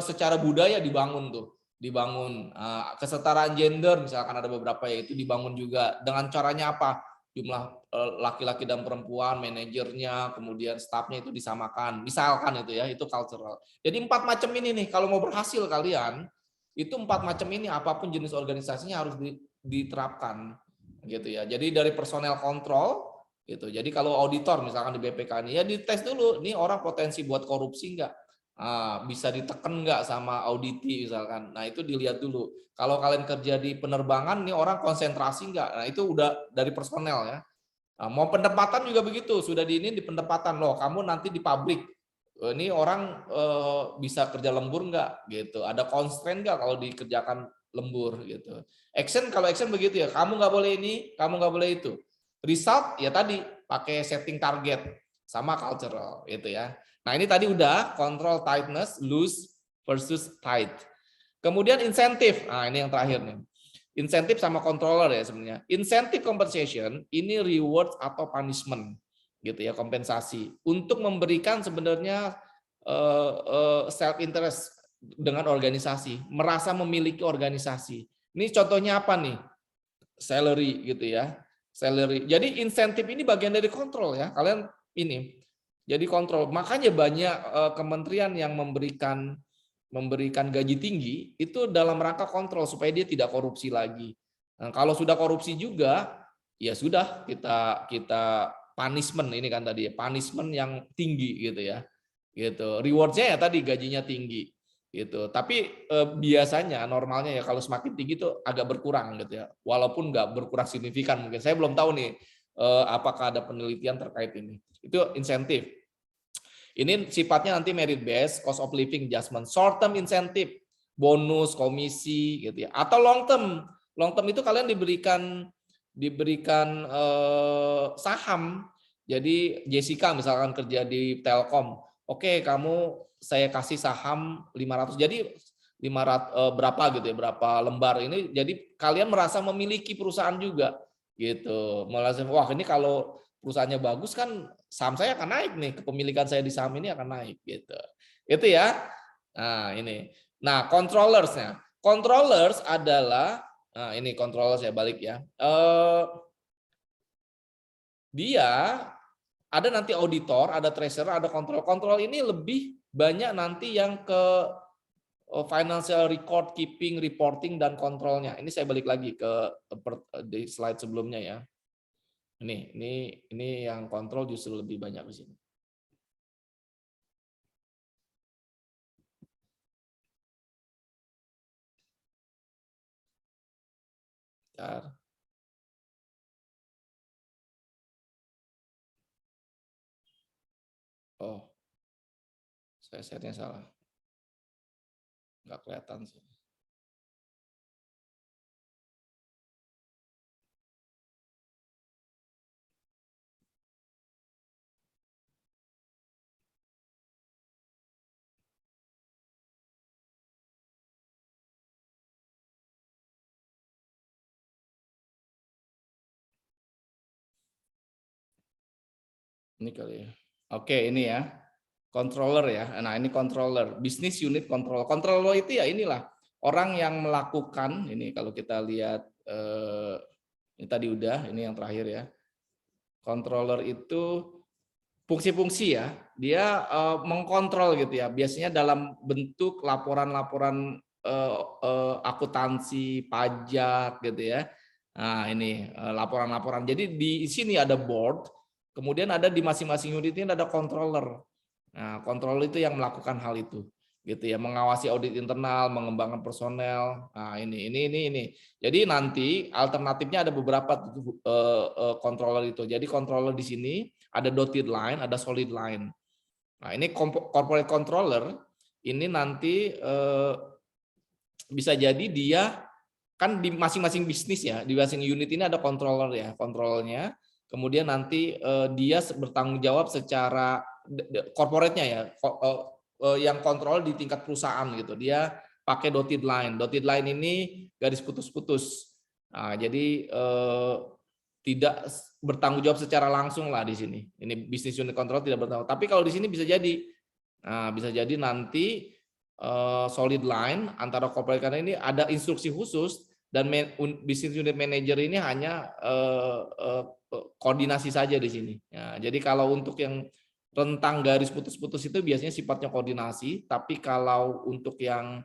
secara budaya dibangun tuh. Dibangun kesetaraan gender misalkan ada beberapa ya itu dibangun juga. Dengan caranya apa? Jumlah laki-laki dan perempuan, manajernya, kemudian stafnya itu disamakan. Misalkan itu ya, itu cultural. Jadi 4 macam ini nih, kalau mau berhasil kalian, itu 4 macam ini apapun jenis organisasinya harus diterapkan gitu ya. Jadi dari personel kontrol gitu. Jadi kalau auditor misalkan di BPK ini ya dites dulu, nih orang potensi buat korupsi enggak? Bisa ditekan nggak sama auditi misalkan. Nah itu dilihat dulu. Kalau kalian kerja di penerbangan nih orang konsentrasi nggak? Nah itu udah dari personel ya. Nah, mau penempatan juga begitu. Sudah di penempatan loh. Kamu nanti di pabrik. Ini orang bisa kerja lembur nggak? Gitu. Ada constraint nggak kalau dikerjakan lembur gitu. Action kalau action begitu ya. Kamu nggak boleh ini, kamu nggak boleh itu. Result ya tadi pakai setting target sama cultural gitu ya. Nah ini tadi udah control tightness, loose versus tight. Kemudian insentif, nah ini yang terakhir nih. Insentif sama controller ya sebenarnya. Incentive compensation ini reward atau punishment gitu ya, kompensasi untuk memberikan sebenarnya self interest dengan organisasi, merasa memiliki organisasi. Ini contohnya apa nih? Salary gitu ya. Salary. Jadi insentif ini bagian dari kontrol ya. Kalian ini Jadi kontrol. Makanya banyak kementerian yang memberikan gaji tinggi itu dalam rangka kontrol supaya dia tidak korupsi lagi. Nah, kalau sudah korupsi juga, ya sudah kita punishment ini kan tadi, punishment yang tinggi gitu ya. Gitu. Rewardnya ya tadi gajinya tinggi gitu. Tapi biasanya normalnya ya kalau semakin tinggi itu agak berkurang gitu ya. Walaupun nggak berkurang signifikan mungkin. Saya belum tahu nih apakah ada penelitian terkait ini. Itu insentif. Ini sifatnya nanti merit based, cost of living adjustment, short term insentif, bonus, komisi gitu ya. Atau long term. Long term itu kalian diberikan saham. Jadi Jessica misalkan kerja di Telkom, oke kamu saya kasih saham 500. Jadi 500 berapa gitu ya, berapa lembar ini. Jadi kalian merasa memiliki perusahaan juga gitu. Merasa wah ini kalau perusahaannya bagus kan saham saya akan naik nih, kepemilikan saya di saham ini akan naik gitu. Itu ya. Nah, ini. Nah, controllersnya. Controllers adalah ini controller saya balik ya. Dia ada nanti auditor, ada treasurer, ada kontrol. Kontrol ini lebih banyak nanti yang ke financial record keeping, reporting dan kontrolnya. Ini saya balik lagi ke di slide sebelumnya ya. Ini yang kontrol justru lebih banyak di sini. Bentar. Oh, saya setnya salah. Nggak kelihatan sih. Ini kali ya. Oke, ini ya. Controller ya. Nah, ini controller, business unit controller. Controller itu ya inilah orang yang melakukan ini kalau kita lihat ini tadi udah, ini yang terakhir ya. Controller itu fungsi-fungsi ya. Dia mengkontrol gitu ya. Biasanya dalam bentuk laporan-laporan akuntansi, pajak gitu ya. Nah, ini laporan-laporan. Jadi di sini ada board, kemudian ada di masing-masing unit ini ada controller. Nah, controller itu yang melakukan hal itu, gitu ya, mengawasi audit internal, mengembangkan personel. Nah, ini. Jadi nanti alternatifnya ada beberapa controller itu. Jadi controller di sini ada dotted line, ada solid line. Nah, ini corporate controller ini nanti bisa jadi dia kan di masing-masing bisnis ya, di masing unit ini ada controller ya, kontrolnya. Kemudian nanti dia bertanggung jawab secara corporate-nya ya, yang kontrol di tingkat perusahaan gitu. Dia pakai dotted line. Dotted line ini garis putus-putus. Nah, jadi tidak bertanggung jawab secara langsung lah di sini. Ini business unit control tidak bertanggung. Tapi kalau di sini bisa jadi, nah bisa jadi nanti solid line antara corporate karena ini ada instruksi khusus dan business unit manager ini hanya koordinasi saja di sini. Ya, jadi kalau untuk yang rentang garis putus-putus itu biasanya sifatnya koordinasi, tapi kalau untuk yang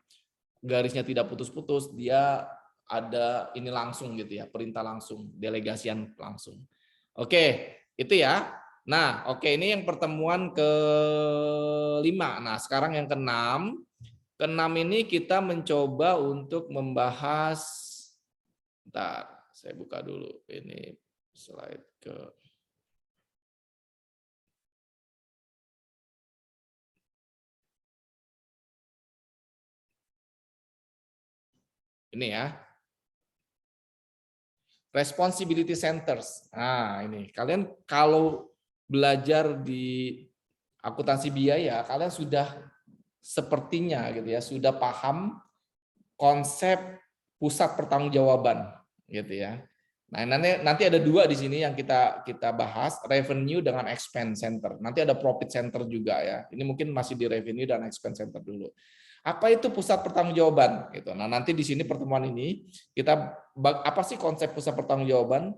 garisnya tidak putus-putus dia ada ini langsung gitu ya, perintah langsung, delegasian langsung. Oke, itu ya. Nah, oke ini yang pertemuan ke-5. Nah, sekarang yang ke-6. Ke-6 ini kita mencoba untuk membahas, bentar, saya buka dulu ini slide ke ini ya. Responsibility centers. Nah, ini kalian kalau belajar di akuntansi biaya, kalian sudah sepertinya gitu ya, sudah paham konsep pusat pertanggungjawaban gitu ya. Nah, nanti ada 2 di sini yang kita bahas, revenue dengan expense center. Nanti ada profit center juga ya. Ini mungkin masih di revenue dan expense center dulu. Apa itu pusat pertanggungjawaban gitu. Nah, nanti di sini pertemuan ini kita apa sih konsep pusat pertanggungjawaban?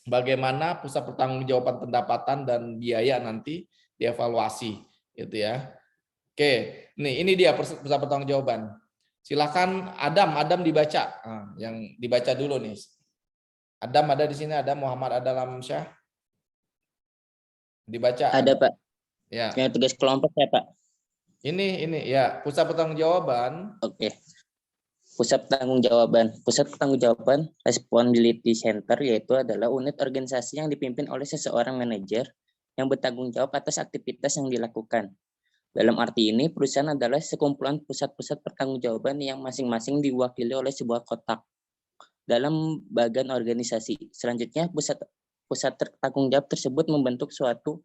Bagaimana pusat pertanggungjawaban pendapatan dan biaya nanti dievaluasi, gitu ya. Oke, nih ini dia pusat pertanggungjawaban. Silakan Adam dibaca. Nah, yang dibaca dulu nih. Adam ada di sini, ada Muhammad Adalam Syah. Dibaca. Ada Pak. Ya. Yang tugas kelompok ya Pak. Ini ya pusat pertanggungjawaban. Oke. Pusat pertanggungjawaban Responsibility Center yaitu adalah unit organisasi yang dipimpin oleh seseorang manajer yang bertanggung jawab atas aktivitas yang dilakukan. Dalam arti ini, perusahaan adalah sekumpulan pusat-pusat pertanggungjawaban yang masing-masing diwakili oleh sebuah kotak dalam bagian organisasi. Selanjutnya, pusat tanggung jawab tersebut membentuk suatu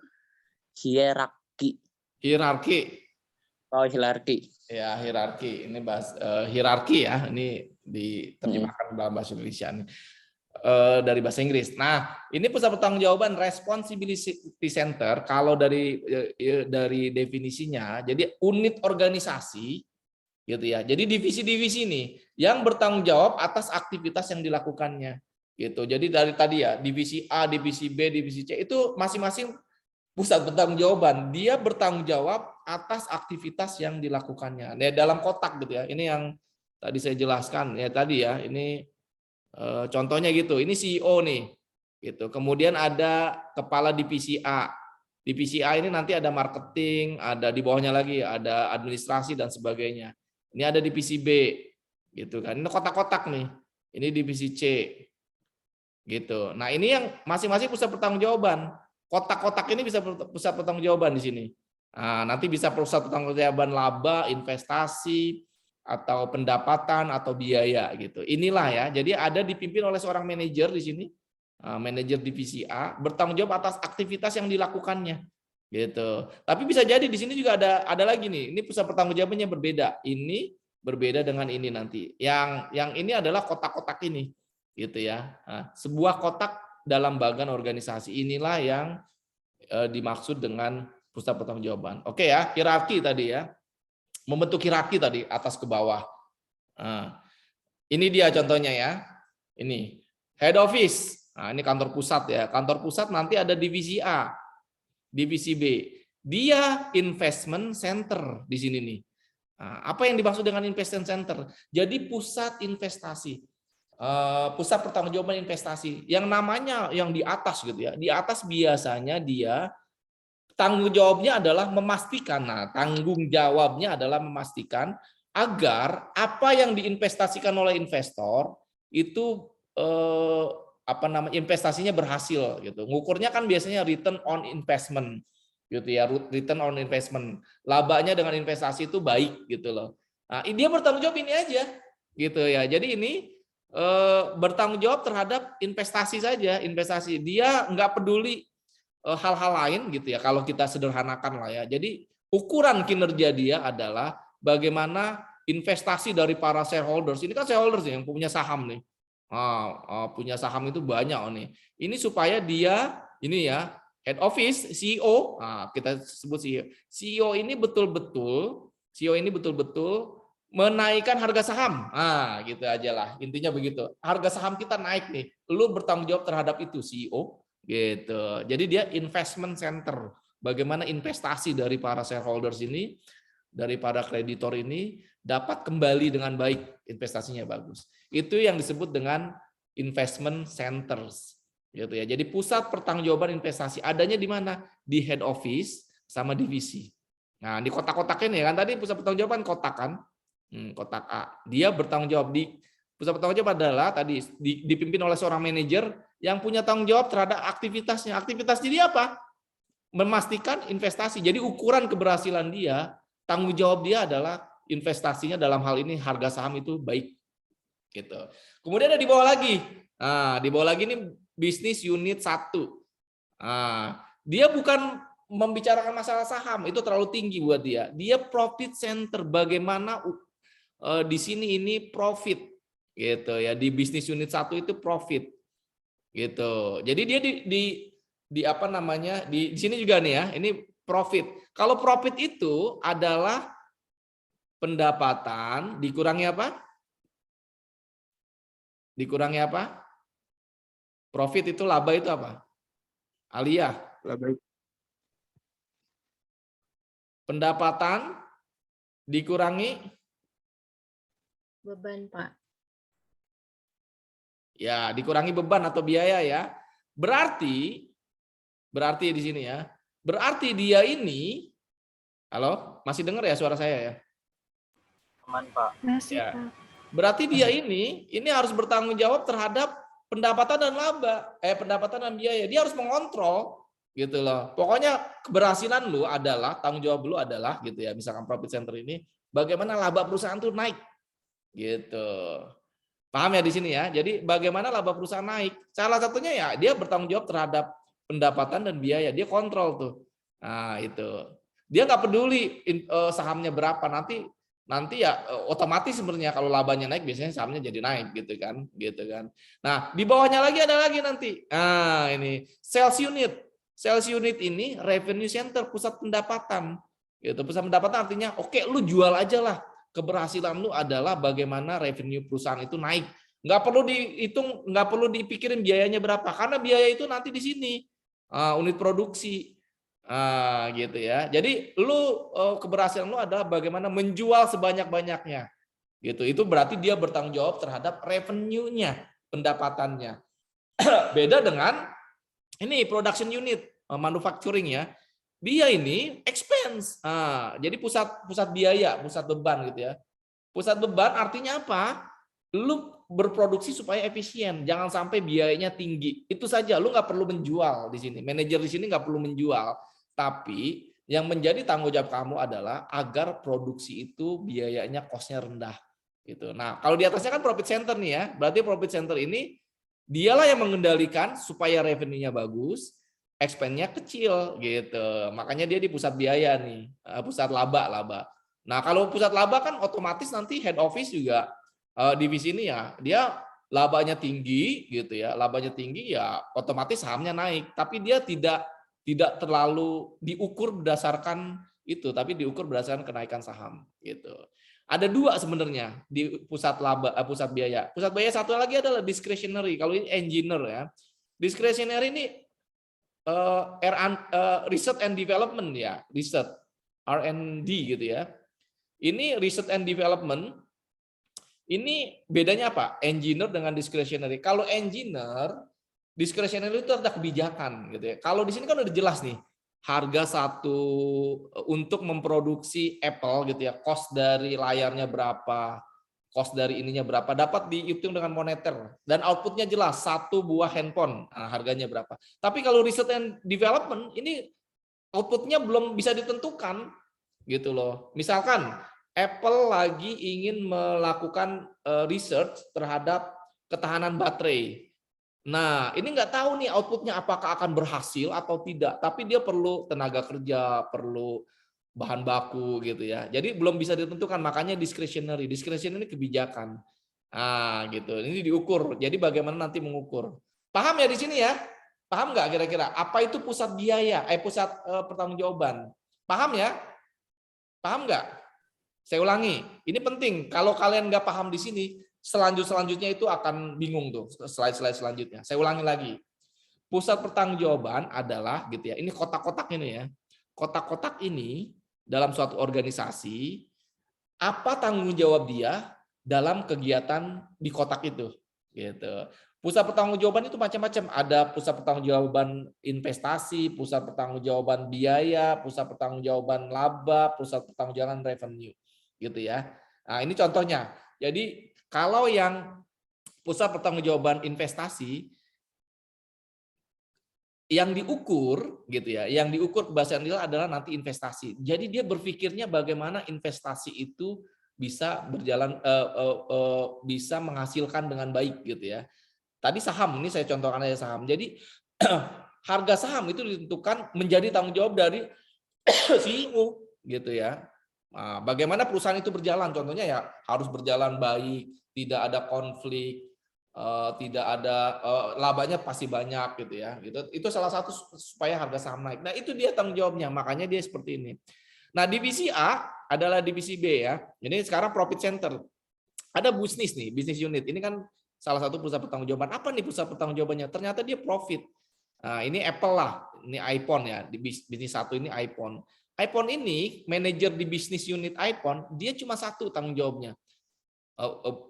hierarki. Oh, hierarki. Ya, hierarki. Ini bahas hierarki ya. Ini diterjemahkan dalam bahasa Indonesia nih. Dari bahasa Inggris. Nah, ini pusat pertanggungjawaban Responsibility Center kalau dari definisinya, jadi unit organisasi gitu ya. Jadi divisi-divisi nih yang bertanggung jawab atas aktivitas yang dilakukannya gitu. Jadi dari tadi ya, divisi A, divisi B, divisi C itu masing-masing pusat pertanggungjawaban. Dia bertanggung jawab atas aktivitas yang dilakukannya. Nah, dalam kotak gitu ya. Ini yang tadi saya jelaskan ya tadi ya. Ini contohnya gitu, ini CEO nih, gitu. Kemudian ada kepala divisi A. Divisi A ini nanti ada marketing, ada di bawahnya lagi ada administrasi dan sebagainya. Ini ada divisi B, gitu kan. Ini kotak-kotak nih. Ini divisi C, gitu. Nah ini yang masing-masing pusat pertanggungjawaban. Kotak-kotak ini bisa pusat pertanggungjawaban di sini. Nah, nanti bisa pusat pertanggungjawaban laba, investasi, atau pendapatan atau biaya gitu. Inilah ya. Jadi ada dipimpin oleh seorang manajer di sini, manajer divisi A, bertanggung jawab atas aktivitas yang dilakukannya gitu. Tapi bisa jadi di sini juga ada lagi nih. Ini pusat pertanggungjawabannya berbeda. Ini berbeda dengan ini nanti. Yang ini adalah kotak-kotak ini gitu ya. Nah, sebuah kotak dalam bagian organisasi inilah yang dimaksud dengan pusat pertanggungjawaban. Oke ya, hierarki tadi ya. Membentuk hierarki tadi atas ke bawah. Nah, ini dia contohnya ya. Ini head office. Nah, ini kantor pusat ya. Kantor pusat nanti ada divisi A, divisi B. Dia investment center di sini nih. Nah, apa yang dimaksud dengan investment center? Jadi pusat investasi. Pusat pertanggungjawaban investasi. Yang namanya yang di atas gitu ya. Di atas biasanya dia tanggung jawabnya adalah memastikan. Nah, tanggung jawabnya adalah memastikan agar apa yang diinvestasikan oleh investor itu investasinya berhasil gitu. Ngukurnya kan biasanya return on investment gitu ya, return on investment. Labanya dengan investasi itu baik gitu loh. Nah, dia bertanggung jawab ini aja gitu ya. Jadi ini bertanggung jawab terhadap investasi saja, investasi. Dia nggak peduli hal-hal lain gitu ya, kalau kita sederhanakan lah ya. Jadi ukuran kinerja dia adalah bagaimana investasi dari para shareholders. Ini kan shareholders yang punya saham nih. Punya saham itu banyak nih. Ini supaya dia ini ya head office CEO, kita sebut CEO. CEO ini betul-betul menaikkan harga saham. Gitu aja lah. Intinya begitu. Harga saham kita naik nih. Lu bertanggung jawab terhadap itu CEO. Gitu. Jadi dia investment center. Bagaimana investasi dari para shareholders ini, dari para kreditor ini dapat kembali dengan baik, investasinya bagus. Itu yang disebut dengan investment centers. Gitu ya. Jadi pusat pertanggungjawaban investasi adanya di mana? Di head office sama divisi. Nah, di kotak-kotak ini kan tadi pusat pertanggungjawaban kotak kan? Kotak A. Dia bertanggung jawab di pusat pertanggung jawab adalah tadi dipimpin oleh seorang manajer yang punya tanggung jawab terhadap aktivitasnya. Aktivitas dia apa? Memastikan investasi. Jadi ukuran keberhasilan dia, tanggung jawab dia adalah investasinya dalam hal ini harga saham itu baik. Gitu. Kemudian ada di bawah lagi. Nah, di bawah lagi ini bisnis unit 1. Dia bukan membicarakan masalah saham, itu terlalu tinggi buat dia. Dia profit center, bagaimana di sini ini profit gitu ya, di bisnis unit 1 itu profit gitu. Jadi dia di apa namanya di sini juga nih ya, ini profit. Kalau profit itu adalah pendapatan dikurangi apa? Dikurangi apa? Profit itu laba itu apa? Aliyah. Laba pendapatan dikurangi beban, Pak. ya, dikurangi beban atau biaya ya. Berarti di sini ya. Berarti dia ini, halo, masih dengar ya suara saya ya? Aman, Pak. Masih, Ya. Pak. Berarti dia ini harus bertanggung jawab terhadap pendapatan dan laba, pendapatan dan biaya. Dia harus mengontrol gitu loh. Pokoknya keberhasilan lu adalah, tanggung jawab lu adalah gitu ya, misalkan profit center ini, bagaimana laba perusahaan tuh naik gitu. Paham ya di sini ya? Jadi bagaimana laba perusahaan naik? Salah satunya ya dia bertanggung jawab terhadap pendapatan dan biaya, dia kontrol tuh. Nah, itu. Dia nggak peduli sahamnya berapa, nanti ya otomatis sebenarnya kalau labanya naik biasanya sahamnya jadi naik gitu kan. Nah, di bawahnya lagi ada lagi nanti. Nah, ini sales unit. Sales unit ini revenue center, pusat pendapatan. Gitu. Pusat pendapatan artinya oke, lu jual aja lah. Keberhasilan lu adalah bagaimana revenue perusahaan itu naik. Nggak perlu dihitung, nggak perlu dipikirin biayanya berapa, karena biaya itu nanti di sini unit produksi. Gitu ya. Jadi lu keberhasilan lu adalah bagaimana menjual sebanyak-banyaknya. Gitu. Itu berarti dia bertanggung jawab terhadap revenue-nya, pendapatannya. Beda dengan ini production unit, manufacturing ya. Dia ini expense. Jadi pusat biaya, pusat beban gitu ya. Pusat beban artinya apa? Lu berproduksi supaya efisien, jangan sampai biayanya tinggi. Itu saja, lu nggak perlu menjual di sini. Manajer di sini nggak perlu menjual, tapi yang menjadi tanggung jawab kamu adalah agar produksi itu biayanya cost-nya rendah. Gitu. Nah, kalau di atasnya kan profit center nih ya, berarti profit center ini dialah yang mengendalikan supaya revenue-nya bagus, expense-nya kecil gitu. Makanya dia di pusat biaya nih, pusat laba. Nah, kalau pusat laba kan otomatis nanti head office juga divisi ini ya, dia labanya tinggi gitu ya. Labanya tinggi ya otomatis sahamnya naik, tapi dia tidak terlalu diukur berdasarkan itu, tapi diukur berdasarkan kenaikan saham gitu. Ada dua sebenarnya di pusat laba, pusat biaya. Pusat biaya satu lagi adalah discretionary. Kalau ini engineer ya. Discretionary ini research and development ya, research R&D gitu ya. Ini research and development. Ini bedanya apa? Engineer dengan discretionary. Kalau engineer, discretionary itu ada kebijakan gitu ya. Kalau di sini kan udah jelas nih, harga satu untuk memproduksi Apple gitu ya, cost dari layarnya berapa, cost dari ininya berapa, dapat dihitung dengan moneter dan outputnya jelas, satu buah handphone harganya berapa. Tapi kalau research and development ini outputnya belum bisa ditentukan gitu loh. Misalkan Apple lagi ingin melakukan research terhadap ketahanan baterai. Nah, ini nggak tahu nih outputnya apakah akan berhasil atau tidak, tapi dia perlu tenaga kerja, perlu bahan baku gitu ya. Jadi belum bisa ditentukan, makanya discretionary. Discretionary kebijakan. Gitu. Ini diukur. Jadi bagaimana nanti mengukur. Paham ya di sini ya? Paham nggak kira-kira? Apa itu pusat biaya? Pusat pertanggungjawaban. Paham ya? Paham nggak? Saya ulangi. Ini penting. Kalau kalian nggak paham di sini, selanjutnya itu akan bingung tuh slide selanjutnya. Saya ulangi lagi. Pusat pertanggungjawaban adalah gitu ya. Ini kotak-kotak ini ya. Kotak-kotak ini dalam suatu organisasi, apa tanggung jawab dia dalam kegiatan di kotak itu gitu. Pusat pertanggungjawaban itu macam-macam. Ada pusat pertanggungjawaban investasi, pusat pertanggungjawaban biaya, pusat pertanggungjawaban laba, pusat pertanggungjawaban revenue gitu ya. Nah, ini contohnya. Jadi kalau yang pusat pertanggungjawaban investasi yang diukur gitu ya, yang diukur keberhasilan nilai adalah nanti investasi. Jadi dia berpikirnya bagaimana investasi itu bisa berjalan, bisa menghasilkan dengan baik gitu ya. Tadi saham, ini saya contohkan aja saham. Jadi harga saham itu ditentukan menjadi tanggung jawab dari CEO gitu ya. Nah, bagaimana perusahaan itu berjalan? Contohnya ya harus berjalan baik, tidak ada konflik, tidak ada labanya pasti banyak gitu ya. Itu salah satu supaya harga saham naik. Nah itu dia tanggung jawabnya, makanya dia seperti ini. Nah divisi A adalah divisi B ya. Jadi sekarang profit center. Ada bisnis nih, bisnis unit. Ini kan salah satu pusat pertanggungjawaban. Apa nih pusat pertanggungjawabannya? Ternyata dia profit. Nah, ini Apple lah, ini iPhone ya. Di bisnis satu ini iPhone. iPhone ini, manajer di bisnis unit iPhone, dia cuma satu tanggung jawabnya.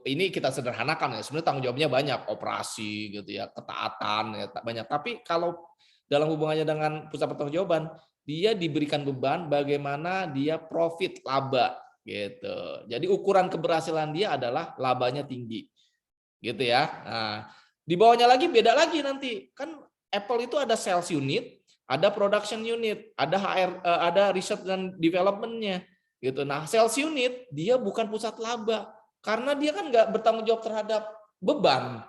Ini kita sederhanakan ya, sebenarnya tanggung jawabnya banyak, operasi gitu ya, ketaatan ya, banyak. Tapi kalau dalam hubungannya dengan pusat pertanggungjawaban, dia diberikan beban bagaimana dia profit, laba gitu. Jadi ukuran keberhasilan dia adalah labanya tinggi. Gitu ya. Nah, di bawahnya lagi beda lagi nanti. Kan Apple itu ada sales unit, ada production unit, ada HR, ada research dan development-nya gitu. Nah, sales unit dia bukan pusat laba. Karena dia kan nggak bertanggung jawab terhadap beban.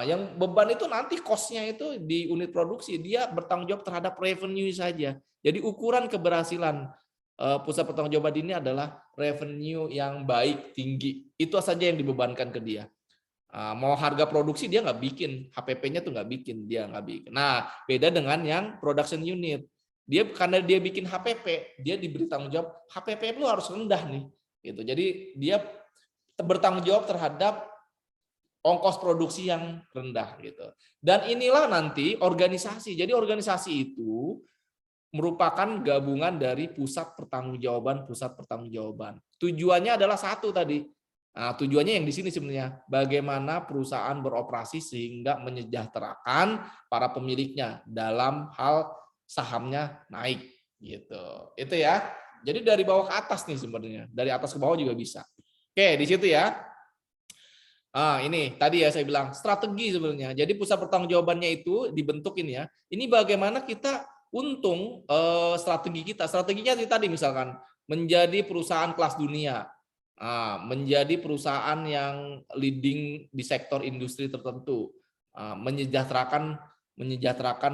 Yang beban itu nanti cost-nya itu di unit produksi, dia bertanggung jawab terhadap revenue saja. Jadi ukuran keberhasilan pusat pertanggungjawaban ini adalah revenue yang baik, tinggi. Itu saja yang dibebankan ke dia. Mau harga produksi dia nggak bikin, HPP-nya tuh nggak bikin, dia nggak bikin. Nah, beda dengan yang production unit. Dia karena dia bikin HPP, dia diberi tanggung jawab HPP lu harus rendah nih. Gitu. Jadi dia bertanggung jawab terhadap ongkos produksi yang rendah gitu. Dan inilah nanti organisasi. Jadi organisasi itu merupakan gabungan dari pusat pertanggungjawaban. Tujuannya adalah satu tadi. Nah, tujuannya yang di sini sebenarnya bagaimana perusahaan beroperasi sehingga menyejahterakan para pemiliknya dalam hal sahamnya naik gitu. Itu ya. Jadi dari bawah ke atas nih sebenarnya. Dari atas ke bawah juga bisa. Oke, di situ ya. Ini tadi ya saya bilang strategi sebenarnya. Jadi pusat pertanggungjawabannya itu dibentuk ini ya. Ini bagaimana kita untung strategi kita. Strateginya tadi misalkan menjadi perusahaan kelas dunia, menjadi perusahaan yang leading di sektor industri tertentu, menyejahterakan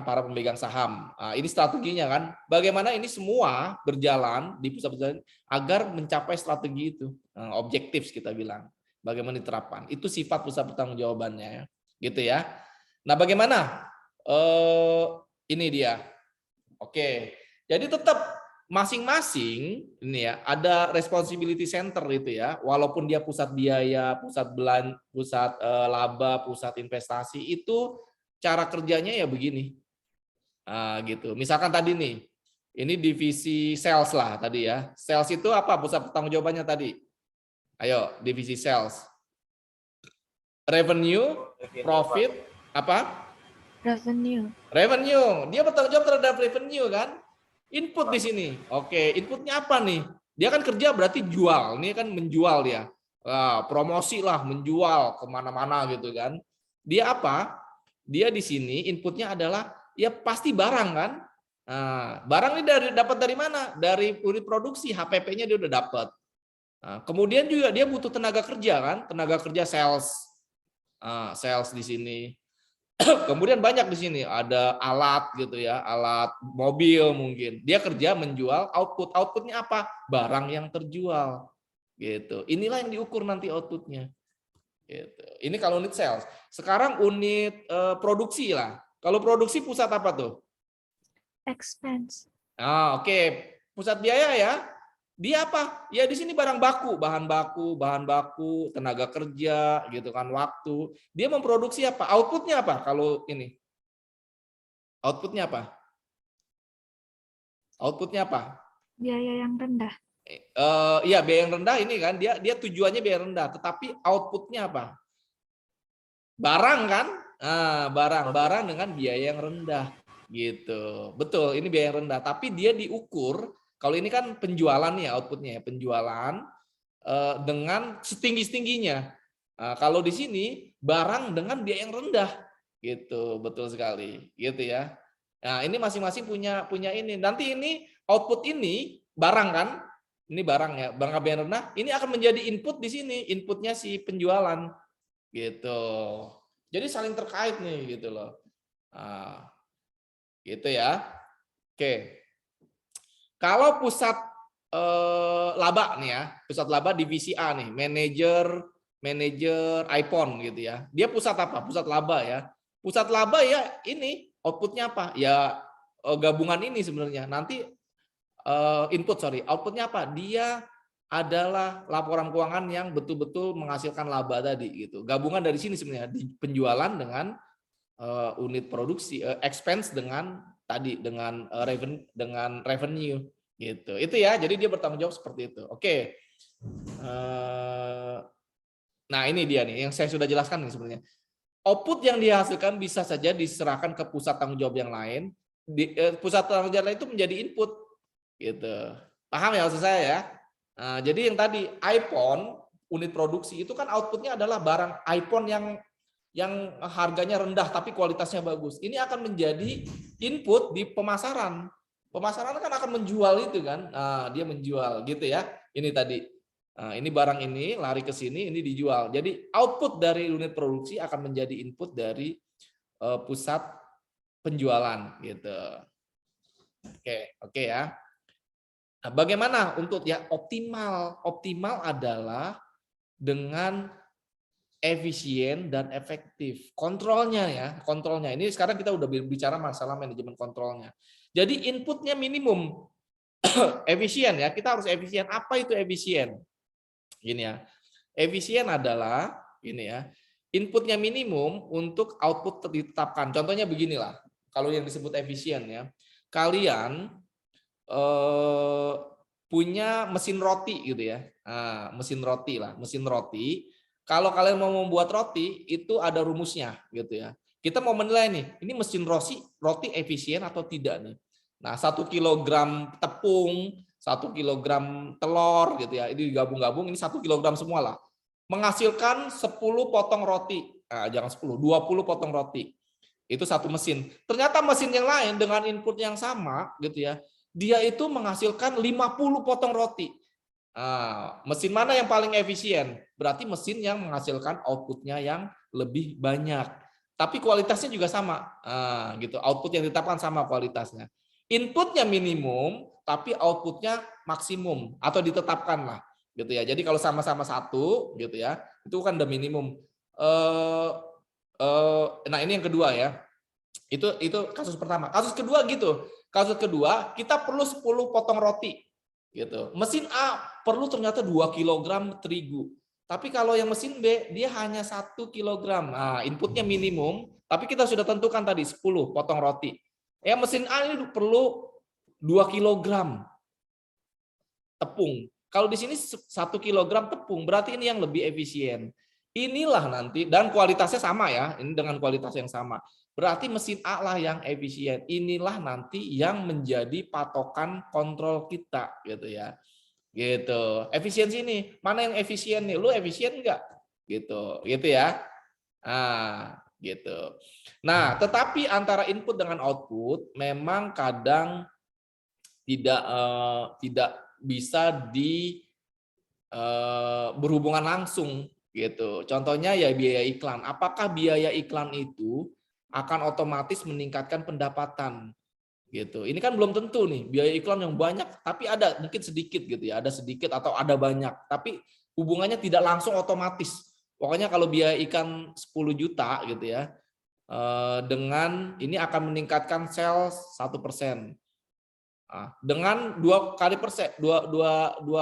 para pemegang saham. Ini strateginya kan. Bagaimana ini semua berjalan di pusat pertanggungjawaban agar mencapai strategi itu, objektif kita bilang. Bagaimana diterapkan? Itu sifat pusat pertanggungjawabannya, gitu ya. Nah, bagaimana? Ini dia. Oke. Jadi tetap masing-masing ini ya ada responsibility center itu ya. Walaupun dia pusat biaya, pusat laba, pusat investasi itu cara kerjanya ya begini. Gitu. Misalkan tadi nih, ini divisi sales lah tadi ya. Sales itu apa pusat pertanggungjawabannya tadi? Ayo, divisi sales. Revenue, profit, apa? Revenue. Revenue. Dia bertanggung jawab terhadap revenue kan? Input di sini. Oke, inputnya apa nih? Dia kan kerja berarti jual. Ini kan menjual dia. Promosi lah, menjual kemana-mana gitu kan. Dia apa? Dia di sini inputnya adalah ya pasti barang kan. Nah, barang ini dapat dari mana? Dari unit produksi, HPP-nya dia udah dapat. Nah, kemudian juga dia butuh tenaga kerja kan, tenaga kerja sales, sales di sini. Kemudian banyak di sini ada alat gitu ya, alat mobil mungkin. Dia kerja menjual outputnya apa? Barang yang terjual gitu. Inilah yang diukur nanti outputnya. Gitu. Ini kalau unit sales. Sekarang unit produksi lah. Kalau produksi pusat apa tuh? Expense. Oke. Pusat biaya ya. Dia apa? Ya di sini barang baku, bahan baku, tenaga kerja, gitu kan, waktu. Dia memproduksi apa? Outputnya apa? Kalau ini, outputnya apa? Outputnya apa? Biaya yang rendah. Iya, biaya yang rendah ini kan, dia tujuannya biaya rendah, tetapi outputnya apa? Barang kan? Barang dengan biaya yang rendah, gitu. Betul, ini biaya yang rendah, tapi dia diukur. Kalau ini kan penjualan nih outputnya ya, penjualan dengan setinggi-tingginya. Kalau di sini barang dengan biaya yang rendah, gitu, betul sekali, gitu ya. Nah ini masing-masing punya ini. Nanti ini output ini barang kan, ini barang ya, barang biaya rendah. Ini akan menjadi input di sini, inputnya si penjualan, gitu. Jadi saling terkait nih, gitu loh. Gitu ya. Oke. Kalau pusat laba nih ya, pusat laba divisi A nih, manajer iPhone gitu ya. Dia pusat apa? Pusat laba ya. Pusat laba ya ini outputnya apa? Ya gabungan ini sebenarnya. Nanti outputnya apa? Dia adalah laporan keuangan yang betul-betul menghasilkan laba tadi gitu. Gabungan dari sini sebenarnya di penjualan dengan unit produksi, expense dengan tadi dengan revenue Gitu. Itu ya. Jadi dia bertanggung jawab seperti itu. Oke. Nah, ini dia nih yang saya sudah jelaskan nih sebenarnya. Output yang dihasilkan bisa saja diserahkan ke pusat tanggung jawab yang lain. Pusat tanggung jawab itu menjadi input, gitu. Paham ya maksud saya ya? Nah, jadi yang tadi iPhone unit produksi itu kan outputnya adalah barang iPhone yang harganya rendah tapi kualitasnya bagus. Ini akan menjadi input di pemasaran. Pemasaran kan akan menjual itu kan. Nah, dia menjual gitu ya. Ini tadi. Nah, ini barang ini lari ke sini, ini dijual. Jadi output dari unit produksi akan menjadi input dari pusat penjualan gitu. Oke ya. Nah, bagaimana untuk ya optimal? Optimal adalah dengan efisien dan efektif. Kontrolnya ya, kontrolnya. Ini sekarang kita udah bicara masalah manajemen kontrolnya. Jadi inputnya minimum. Efisien ya, kita harus efisien. Apa itu efisien? Gini ya. Efisien adalah ini ya. Inputnya minimum untuk output ditetapkan. Contohnya beginilah. Kalau yang disebut efisien ya. Kalian punya mesin roti gitu ya. Nah, mesin roti lah, mesin roti. Kalau kalian mau membuat roti itu ada rumusnya gitu ya. Kita mau menilai nih, ini mesin roti efisien atau tidak nih. Nah, 1 kilogram tepung, 1 kilogram telur gitu ya. Ini digabung-gabung ini 1 kilogram semua lah. Menghasilkan 10 potong roti. Nah, jangan 10, 20 potong roti. Itu satu mesin. Ternyata mesin yang lain dengan input yang sama gitu ya. Dia itu menghasilkan 50 potong roti. Nah, mesin mana yang paling efisien? Berarti mesin yang menghasilkan outputnya yang lebih banyak. Tapi kualitasnya juga sama. Nah, gitu. Output yang ditetapkan sama kualitasnya. Inputnya minimum, tapi outputnya maksimum atau ditetapkan lah. Gitu ya. Jadi kalau sama-sama satu, gitu ya, itu kan udah minimum. Nah ini yang kedua ya. Itu kasus pertama. Kasus kedua gitu. Kasus kedua, kita perlu 10 potong roti. Gitu. Mesin A perlu ternyata 2 kg terigu. Tapi kalau yang mesin B, dia hanya 1 kg. Nah, inputnya minimum, tapi kita sudah tentukan tadi 10 potong roti. Ya, mesin A ini perlu 2 kg tepung. Kalau di sini 1 kg tepung, berarti ini yang lebih efisien. Inilah nanti, dan kualitasnya sama ya, ini dengan kualitas yang sama. Berarti mesin A lah yang efisien. Inilah nanti yang menjadi patokan kontrol kita gitu ya. Gitu. Efisiensi ini, mana yang efisien nih? Lu efisien enggak? Gitu. Gitu ya. Nah, gitu. Nah, tetapi antara input dengan output memang kadang tidak bisa berhubungan langsung gitu. Contohnya ya biaya iklan. Apakah biaya iklan itu akan otomatis meningkatkan pendapatan gitu. Ini kan belum tentu nih biaya iklan yang banyak, tapi ada mungkin sedikit gitu ya, ada sedikit atau ada banyak, tapi hubungannya tidak langsung otomatis. Pokoknya kalau biaya ikan 10 juta gitu ya, dengan ini akan meningkatkan sales 1%. Dengan 2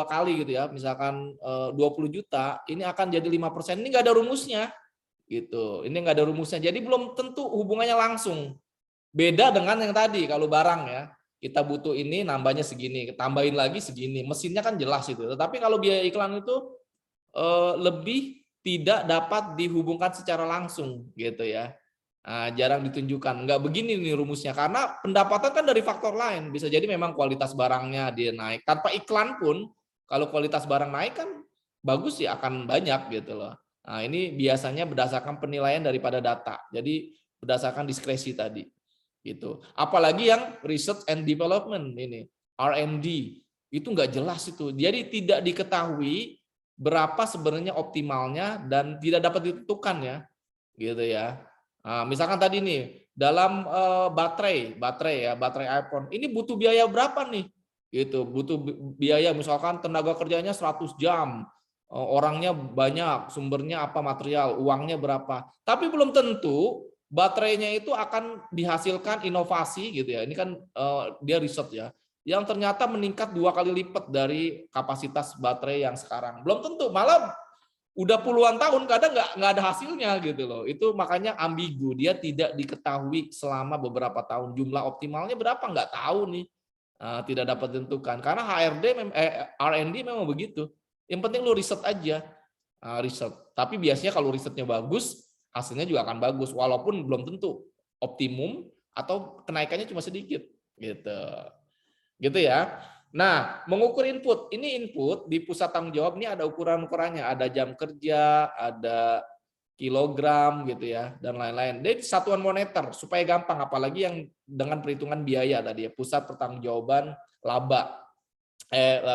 kali gitu ya, misalkan 20 juta, ini akan jadi 5%. Ini nggak ada rumusnya. Gitu. Ini nggak ada rumusnya. Jadi belum tentu hubungannya langsung. Beda dengan yang tadi kalau barang ya, kita butuh ini nambahnya segini, tambahin lagi segini. Mesinnya kan jelas itu. Tetapi kalau biaya iklan itu lebih tidak dapat dihubungkan secara langsung gitu ya. Nah, jarang ditunjukkan. Nggak begini nih rumusnya karena pendapatan kan dari faktor lain. Bisa jadi memang kualitas barangnya dia naik. Tanpa iklan pun kalau kualitas barang naik kan bagus ya akan banyak gitu loh. Nah, ini biasanya berdasarkan penilaian daripada data. Jadi berdasarkan diskresi tadi. Gitu. Apalagi yang research and development ini, R&D, itu nggak jelas itu. Jadi tidak diketahui berapa sebenarnya optimalnya dan tidak dapat ditentukan ya. Gitu ya. Nah, misalkan tadi nih dalam baterai iPhone, ini butuh biaya berapa nih? Gitu, butuh biaya misalkan tenaga kerjanya 100 jam. Orangnya banyak, sumbernya apa material, uangnya berapa. Tapi belum tentu baterainya itu akan dihasilkan inovasi gitu ya. Ini kan dia riset ya. Yang ternyata meningkat 2 kali lipat dari kapasitas baterai yang sekarang. Belum tentu, malah udah puluhan tahun kadang nggak ada hasilnya gitu loh. Itu makanya ambigu, dia tidak diketahui selama beberapa tahun. Jumlah optimalnya berapa nggak tahu nih. Tidak dapat ditentukan karena R&D memang begitu. Yang penting lu riset aja, riset. Tapi biasanya kalau risetnya bagus, hasilnya juga akan bagus walaupun belum tentu optimum atau kenaikannya cuma sedikit gitu. Gitu ya. Nah, mengukur input. Ini input di pusat tanggung jawab ini ada ukuran-ukurannya, ada jam kerja, ada kilogram gitu ya, dan lain-lain. Jadi satuan moneter supaya gampang, apalagi yang dengan perhitungan biaya tadi ya, pusat pertanggungjawaban laba.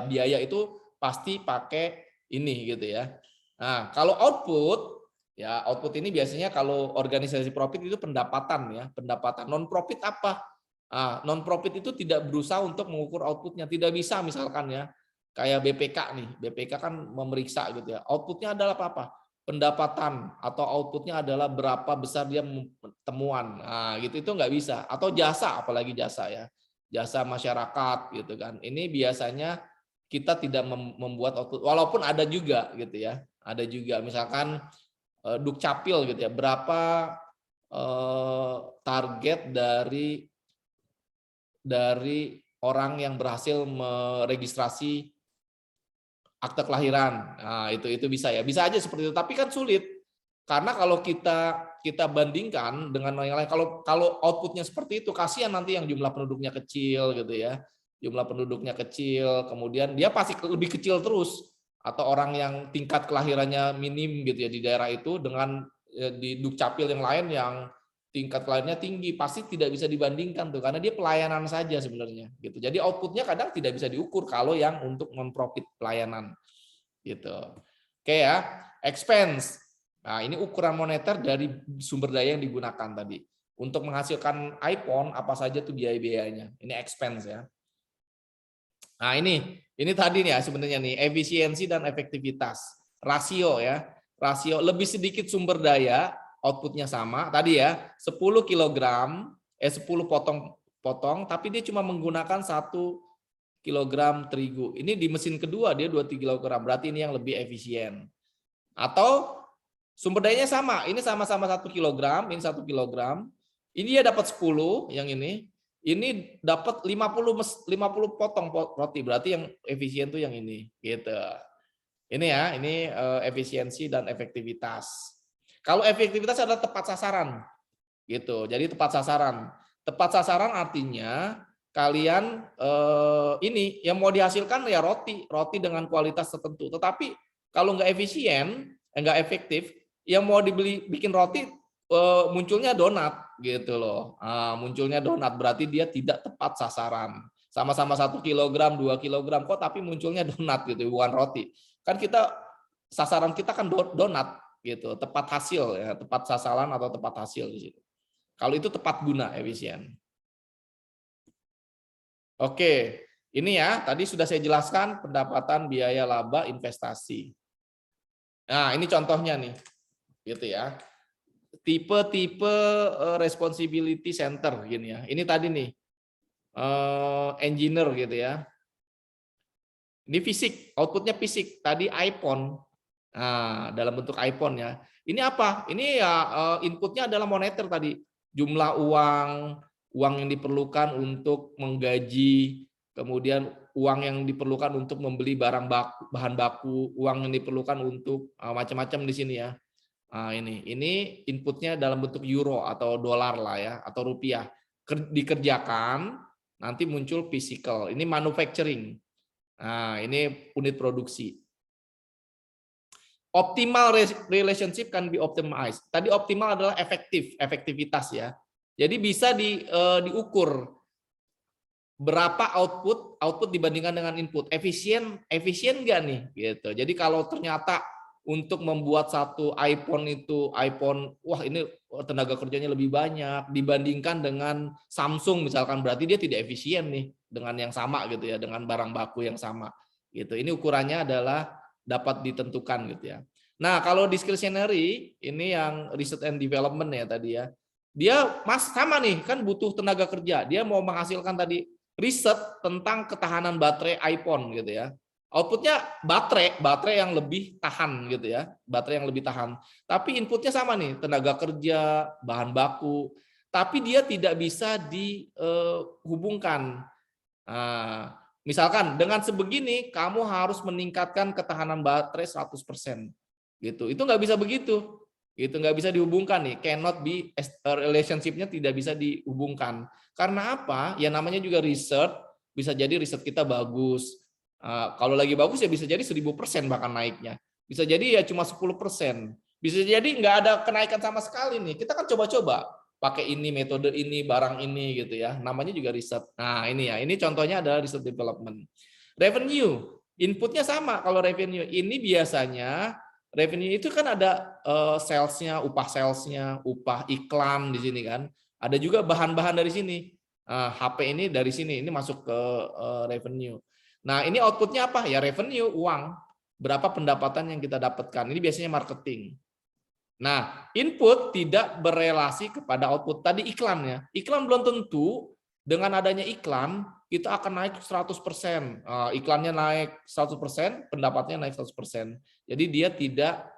Biaya itu pasti pakai ini gitu ya. Nah, kalau output ya, output ini biasanya kalau organisasi profit itu pendapatan ya, pendapatan. Non profit apa? Non profit itu tidak berusaha untuk mengukur outputnya, tidak bisa misalkan ya, kayak BPK nih, BPK kan memeriksa gitu ya, outputnya adalah apa? Pendapatan atau outputnya adalah berapa besar dia temuan, gitu itu nggak bisa. Atau jasa, apalagi jasa ya, jasa masyarakat gitu kan. Ini biasanya kita tidak membuat output, walaupun ada juga gitu ya, ada juga misalkan Dukcapil gitu ya, berapa target dari orang yang berhasil meregistrasi akte kelahiran. Nah, itu bisa ya. Bisa aja seperti itu, tapi kan sulit. Karena kalau kita bandingkan dengan yang lain, kalau outputnya seperti itu, kasihan nanti yang jumlah penduduknya kecil gitu ya. Jumlah penduduknya kecil, kemudian dia pasti lebih kecil terus, atau orang yang tingkat kelahirannya minim gitu ya di daerah itu dengan di Dukcapil yang lain yang tingkat kelahirannya tinggi, pasti tidak bisa dibandingkan tuh, karena dia pelayanan saja sebenarnya gitu. Jadi outputnya kadang tidak bisa diukur kalau yang untuk non-profit pelayanan gitu. Oke ya, expense. Nah, ini ukuran moneter dari sumber daya yang digunakan tadi. Untuk menghasilkan iPhone apa saja tuh biaya-biayanya. Ini expense ya. Nah, ini tadi nih ya sebenarnya nih, efisiensi dan efektivitas. Rasio ya. Rasio lebih sedikit sumber daya, outputnya sama. Tadi ya, 10 kg, 10 potong, tapi dia cuma menggunakan 1 kilogram terigu. Ini di mesin kedua dia 2 kilogram, berarti ini yang lebih efisien. Atau sumber dayanya sama, ini sama-sama 1 kilogram, ini 1 kilogram. Ini dia dapat 10 yang ini dapat 50 potong roti, berarti yang efisien tuh yang ini gitu. Ini ya, ini efisiensi dan efektivitas. Kalau efektivitas adalah tepat sasaran gitu. Jadi tepat sasaran. Tepat sasaran artinya kalian ini yang mau dihasilkan ya roti dengan kualitas tertentu. Tetapi kalau nggak efisien, nggak efektif, yang mau bikin roti munculnya donat gitu loh. Munculnya donat berarti dia tidak tepat sasaran. Sama-sama 1 kilogram, 2 kilogram kok tapi munculnya donat gitu, bukan roti. Kan sasaran kita kan donat gitu, tepat hasil ya, tepat sasaran atau tepat hasil di situ. Kalau itu tepat guna, efisien. Oke, ini ya tadi sudah saya jelaskan pendapatan, biaya, laba, investasi. Nah, ini contohnya nih. Gitu ya. Tipe-tipe responsibility center gini ya. Ini tadi nih. Engineer gitu ya. Ini fisik, outputnya fisik. Tadi iPhone. Nah, dalam bentuk iPhone ya. Ini apa? Ini ya inputnya adalah moneter tadi. Jumlah uang yang diperlukan untuk menggaji, kemudian uang yang diperlukan untuk membeli bahan baku, uang yang diperlukan untuk macam-macam di sini ya. Nah, ini inputnya dalam bentuk euro atau dolar lah ya, atau rupiah. Dikerjakan, nanti muncul physical. Ini manufacturing. Nah, ini unit produksi. Optimal relationship can be optimized. Tadi optimal adalah efektivitas ya. Jadi bisa diukur berapa output dibandingkan dengan input. Efisien nggak nih gitu. Jadi kalau ternyata untuk membuat satu iPhone, wah ini tenaga kerjanya lebih banyak dibandingkan dengan Samsung misalkan, berarti dia tidak efisien nih dengan yang sama gitu ya, dengan barang baku yang sama gitu. Ini ukurannya adalah dapat ditentukan gitu ya. Nah, kalau discretionary ini yang research and development ya tadi ya. Dia sama nih kan butuh tenaga kerja. Dia mau menghasilkan tadi riset tentang ketahanan baterai iPhone gitu ya. Outputnya baterai yang lebih tahan gitu ya. Baterai yang lebih tahan. Tapi inputnya sama nih, tenaga kerja, bahan baku. Tapi dia tidak bisa dihubungkan. Nah, misalkan dengan sebegini kamu harus meningkatkan ketahanan baterai 100%. Gitu. Itu nggak bisa begitu. Itu nggak bisa dihubungkan nih. Cannot be relationship-nya tidak bisa dihubungkan. Karena apa? Ya namanya juga research, bisa jadi riset kita bagus. Kalau lagi bagus ya bisa jadi 1000% bahkan naiknya. Bisa jadi ya cuma 10%. Bisa jadi nggak ada kenaikan sama sekali nih. Kita kan coba-coba pakai ini, metode ini, barang ini gitu ya. Namanya juga riset. Nah ini ya, ini contohnya adalah research development. Revenue, inputnya sama kalau revenue. Ini biasanya revenue itu kan ada salesnya, upah iklan di sini kan. Ada juga bahan-bahan dari sini. HP ini dari sini, ini masuk ke revenue. Nah ini outputnya apa? Ya revenue, uang. Berapa pendapatan yang kita dapatkan. Ini biasanya marketing. Nah, input tidak berelasi kepada output. Tadi iklannya. Iklan belum tentu dengan adanya iklan, kita akan naik 100%. Iklannya naik 100%, pendapatnya naik 100%. Jadi dia tidak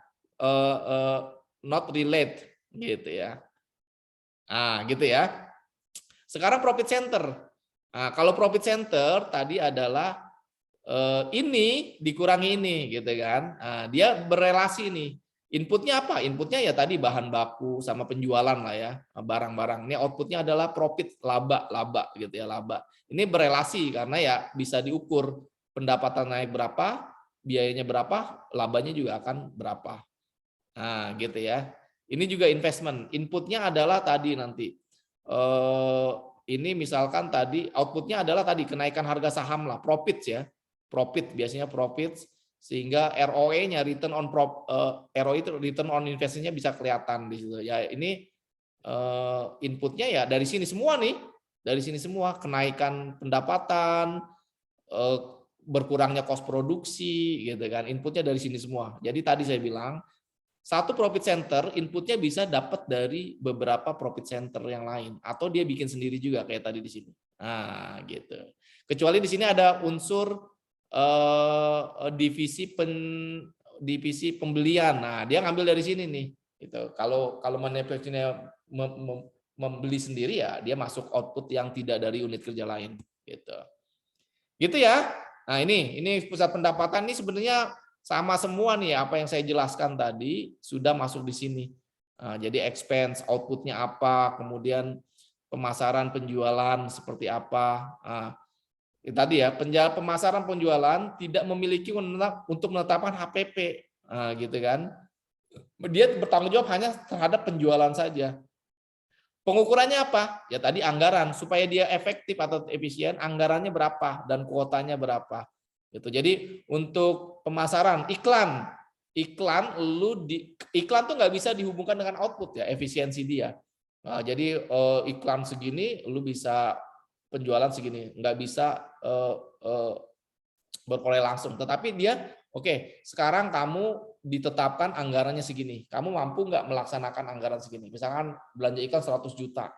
not relate gitu ya. Nah, gitu ya. Sekarang profit center. Nah, kalau profit center tadi adalah ini dikurangi ini gitu kan. Nah, dia berelasi nih. Inputnya apa? Inputnya ya tadi bahan baku sama penjualan lah ya, barang-barang. Ini outputnya adalah profit, laba gitu ya, laba. Ini berelasi karena ya bisa diukur pendapatan naik berapa, biayanya berapa, labanya juga akan berapa. Nah, gitu ya. Ini juga investment. Inputnya adalah tadi nanti. Ini misalkan tadi outputnya adalah tadi kenaikan harga saham lah, profits ya. Profit biasanya profits. Sehingga ROE-nya return on investment-nya bisa kelihatan di situ. Ya ini inputnya ya dari sini semua nih, dari sini semua kenaikan pendapatan, berkurangnya cost produksi, gitu kan. Inputnya dari sini semua. Jadi tadi saya bilang satu profit center inputnya bisa dapat dari beberapa profit center yang lain, atau dia bikin sendiri juga kayak tadi di sini. Nah, gitu. Kecuali di sini ada unsur divisi pembelian. Nah, dia ngambil dari sini nih. Gitu. Kalau manufacturing membeli sendiri ya dia masuk output yang tidak dari unit kerja lain. Gitu. Gitu ya. Nah, ini pusat pendapatan ini sebenarnya sama semua nih apa yang saya jelaskan tadi sudah masuk di sini. Nah, jadi expense, outputnya apa, kemudian pemasaran, penjualan seperti apa. Nah, tadi ya, pemasaran penjualan tidak memiliki untuk menetapkan HPP, nah, gitu kan? Dia bertanggung jawab hanya terhadap penjualan saja. Pengukurannya apa? Ya tadi anggaran supaya dia efektif atau efisien, anggarannya berapa dan kuotanya berapa. Gitu. Jadi untuk pemasaran iklan tuh nggak bisa dihubungkan dengan output ya, efisiensi dia. Nah, jadi iklan segini lu bisa penjualan segini, nggak bisa berkorelasi langsung. Tetapi dia, oke, sekarang kamu ditetapkan anggarannya segini. Kamu mampu nggak melaksanakan anggaran segini? Misalkan belanja iklan 100 juta.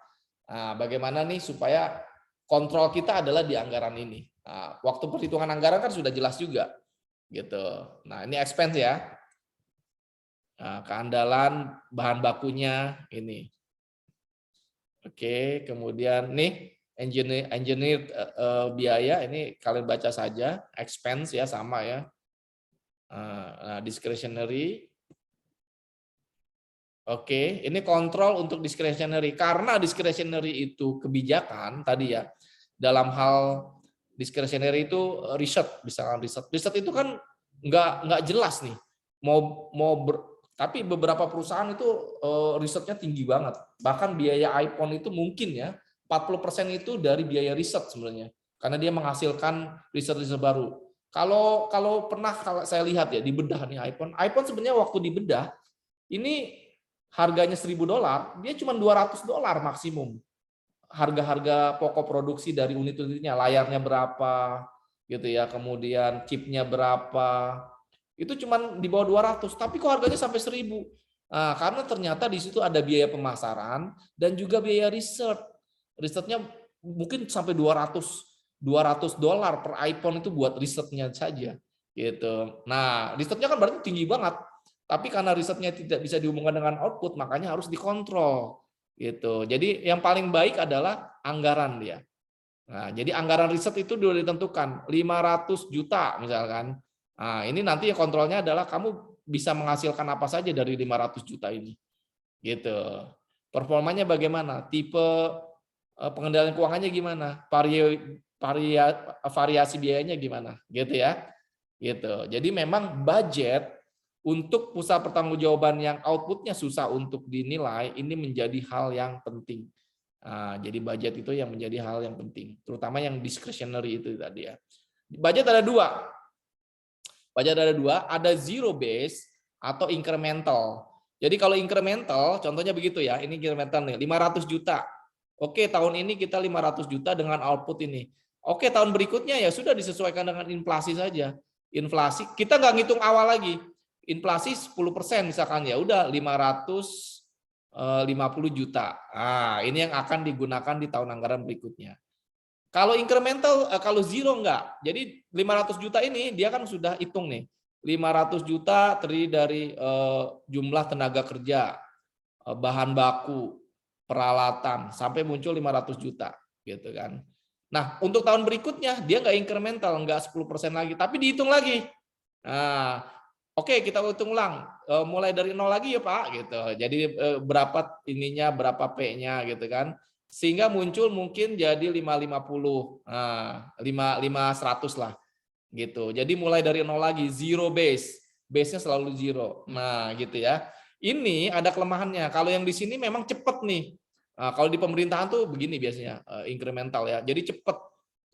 Nah, bagaimana nih supaya kontrol kita adalah di anggaran ini. Nah, waktu perhitungan anggaran kan sudah jelas juga. Gitu. Nah, ini expense ya. Nah, keandalan bahan bakunya ini. Oke, kemudian nih engineer biaya ini kalian baca saja, expense ya sama ya. Nah, discretionary. Oke, ini kontrol untuk discretionary karena discretionary itu kebijakan tadi ya. Dalam hal discretionary itu riset, misalkan riset itu kan nggak jelas nih. Tapi beberapa perusahaan itu risetnya tinggi banget. Bahkan biaya iPhone itu mungkin ya 40% itu dari biaya riset sebenarnya. Karena dia menghasilkan riset-riset baru. Kalau saya lihat ya di bedah nih iPhone sebenarnya waktu dibedah ini harganya $1.000, dia cuma $200 maksimum. Harga-harga pokok produksi dari unit-unitnya, layarnya berapa gitu ya, kemudian chipnya berapa. Itu cuma di bawah 200, tapi kok harganya sampai 1.000. Nah, karena ternyata di situ ada biaya pemasaran dan juga biaya riset. Risetnya mungkin sampai $200 per iPhone itu buat risetnya saja gitu. Nah, risetnya kan berarti tinggi banget. Tapi karena risetnya tidak bisa dihubungkan dengan output, makanya harus dikontrol gitu. Jadi yang paling baik adalah anggaran dia. Nah, jadi anggaran riset itu sudah ditentukan 500 juta misalkan. Nah, ini nanti kontrolnya adalah kamu bisa menghasilkan apa saja dari 500 juta ini. Gitu. Performanya bagaimana? Tipe pengendalian keuangannya gimana? Variasi biayanya gimana? Gitu ya. Gitu. Jadi memang budget untuk pusat pertanggungjawaban yang outputnya susah untuk dinilai, ini menjadi hal yang penting. Nah, jadi budget itu yang menjadi hal yang penting, terutama yang discretionary itu tadi ya. Budget ada dua. Budget ada dua, ada zero base atau incremental. Jadi kalau incremental, contohnya begitu ya, ini incremental nih, 500 juta. Oke, tahun ini kita 500 juta dengan output ini. Oke, tahun berikutnya ya sudah disesuaikan dengan inflasi saja. Inflasi, kita nggak ngitung awal lagi. Inflasi 10% misalkan, ya udah 550 juta. Nah, ini yang akan digunakan di tahun anggaran berikutnya. Kalau incremental, kalau zero enggak. Jadi 500 juta ini dia kan sudah hitung nih. 500 juta terdiri dari jumlah tenaga kerja, bahan baku, peralatan, sampai muncul 500 juta. Gitu kan. Nah, untuk tahun berikutnya dia enggak incremental, enggak 10% lagi, tapi dihitung lagi. Nah, oke, kita hitung ulang, mulai dari nol lagi ya Pak, gitu. Jadi berapa ininya, berapa P-nya, gitu kan. Sehingga muncul mungkin jadi 550, 500 lah, gitu. Jadi mulai dari nol lagi, zero base, base-nya selalu zero. Nah, gitu ya. Ini ada kelemahannya. Kalau yang di sini memang cepat nih. Nah, kalau di pemerintahan tuh begini biasanya, incremental ya. Jadi cepat.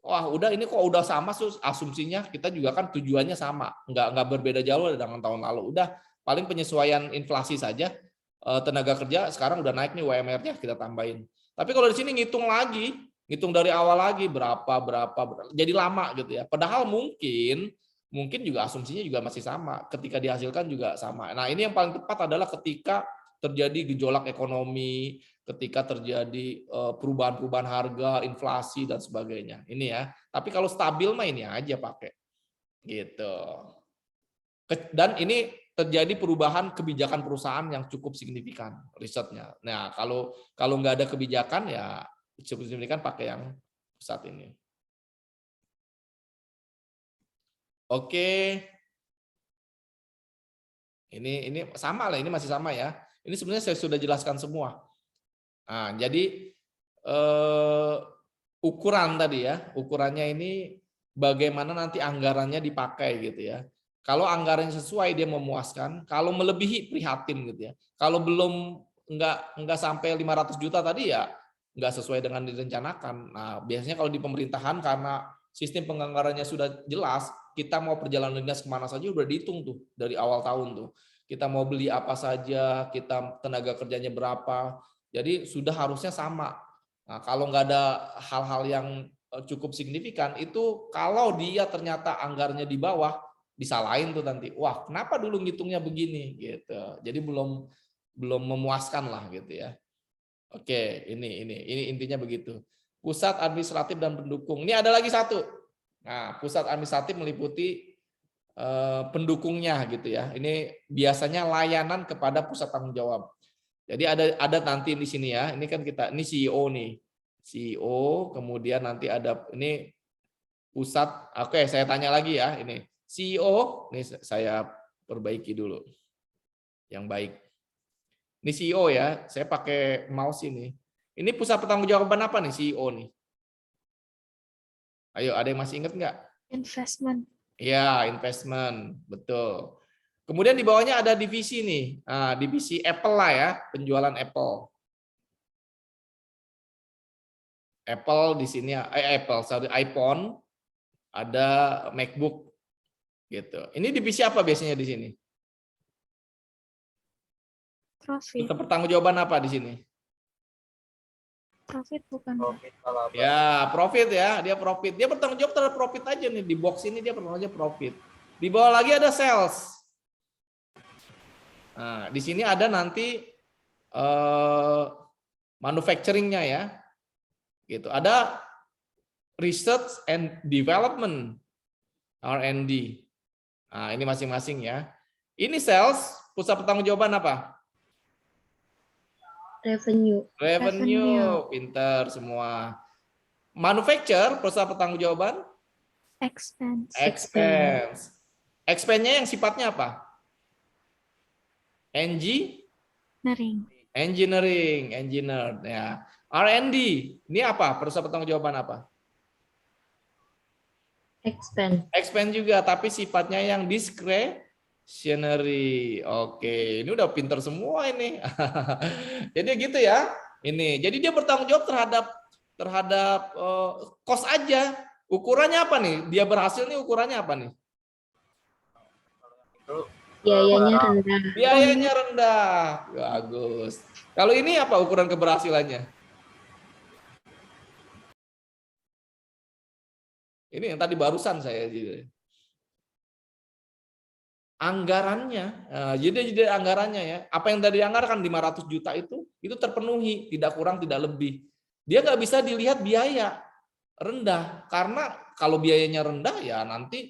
Wah, udah ini kok udah sama, asumsinya kita juga kan tujuannya sama, nggak berbeda jauh dengan tahun lalu. Udah paling penyesuaian inflasi saja, tenaga kerja sekarang udah naik nih UMR-nya kita tambahin. Tapi kalau di sini ngitung lagi, ngitung dari awal lagi berapa, jadi lama gitu ya. Padahal mungkin juga asumsinya juga masih sama, ketika dihasilkan juga sama. Nah, ini yang paling tepat adalah ketika terjadi gejolak ekonomi, ketika terjadi perubahan-perubahan harga, inflasi dan sebagainya. Ini ya. Tapi kalau stabil mah ini aja pakai. Gitu. Dan ini terjadi perubahan kebijakan perusahaan yang cukup signifikan risetnya. Nah, kalau nggak ada kebijakan ya cukup signifikan pakai yang pusat ini. Oke. Ini sama lah, ini masih sama ya. Ini sebenarnya saya sudah jelaskan semua. Nah, jadi ukuran tadi ya, ukurannya ini bagaimana nanti anggarannya dipakai gitu ya. Kalau anggarannya sesuai dia memuaskan, kalau melebihi prihatin gitu ya. Kalau belum enggak sampai 500 juta tadi ya enggak sesuai dengan direncanakan. Nah, biasanya kalau di pemerintahan karena sistem penganggarannya sudah jelas, kita mau perjalanan dinas kemana saja udah dihitung tuh dari awal tahun tuh. Kita mau beli apa saja, kita tenaga kerjanya berapa. Jadi sudah harusnya sama. Nah, kalau nggak ada hal-hal yang cukup signifikan, itu kalau dia ternyata anggarannya di bawah, disalahin tuh nanti. Wah, kenapa dulu ngitungnya begini? Gitu. Jadi belum memuaskan lah gitu ya. Oke, ini intinya begitu. Pusat administratif dan pendukung. Ini ada lagi satu. Nah, pusat administratif meliputi pendukungnya gitu ya. Ini biasanya layanan kepada pusat tanggung jawab. Jadi ada nanti di sini ya. Ini kan ini CEO nih. CEO, kemudian nanti ada ini pusat. Oke, saya tanya lagi ya. Ini CEO, ini saya perbaiki dulu. Yang baik. Ini CEO ya. Saya pakai mouse ini. Ini pusat pertanggungjawaban apa nih CEO nih? Ayo, ada yang masih ingat nggak? Investment. Ya, investment, betul. Kemudian di bawahnya ada divisi nih, nah, divisi Apple lah ya, penjualan Apple. Apple di sini, iPhone, ada MacBook, gitu. Ini divisi apa biasanya di sini? Profit. Pertanggungjawaban apa di sini? Profit bukan? Profit, ya, profit ya, dia profit. Dia bertanggung jawab terhadap profit aja nih, di box ini dia bertanggung jawab profit. Di bawah lagi ada sales. Nah, di sini ada nanti manufacturing-nya ya. Gitu. Ada research and development, R&D. Nah, ini masing-masing ya. Ini sales, pusat pertanggungjawaban apa? Revenue. Revenue, pinter semua. Manufacture, perusahaan pertanggungjawaban. Expense. Expense. Expense-nya yang sifatnya apa? Engineering, engineer. Ya. R&D, ini apa? Perusahaan pertanggungjawaban apa? Expense juga, tapi sifatnya yang discretionary. Oke, ini udah pinter semua ini. Jadi gitu ya. Ini, jadi dia bertanggung jawab terhadap cost aja. Ukurannya apa nih? Dia berhasil nih ukurannya apa nih? Biayanya rendah. Biayanya rendah. Bagus. Kalau ini apa ukuran keberhasilannya? Ini yang tadi barusan saya juga. Anggarannya, jadi anggarannya ya. Apa yang tadi dianggarkan 500 juta itu terpenuhi, tidak kurang tidak lebih. Dia nggak bisa dilihat biaya rendah, karena kalau biayanya rendah ya nanti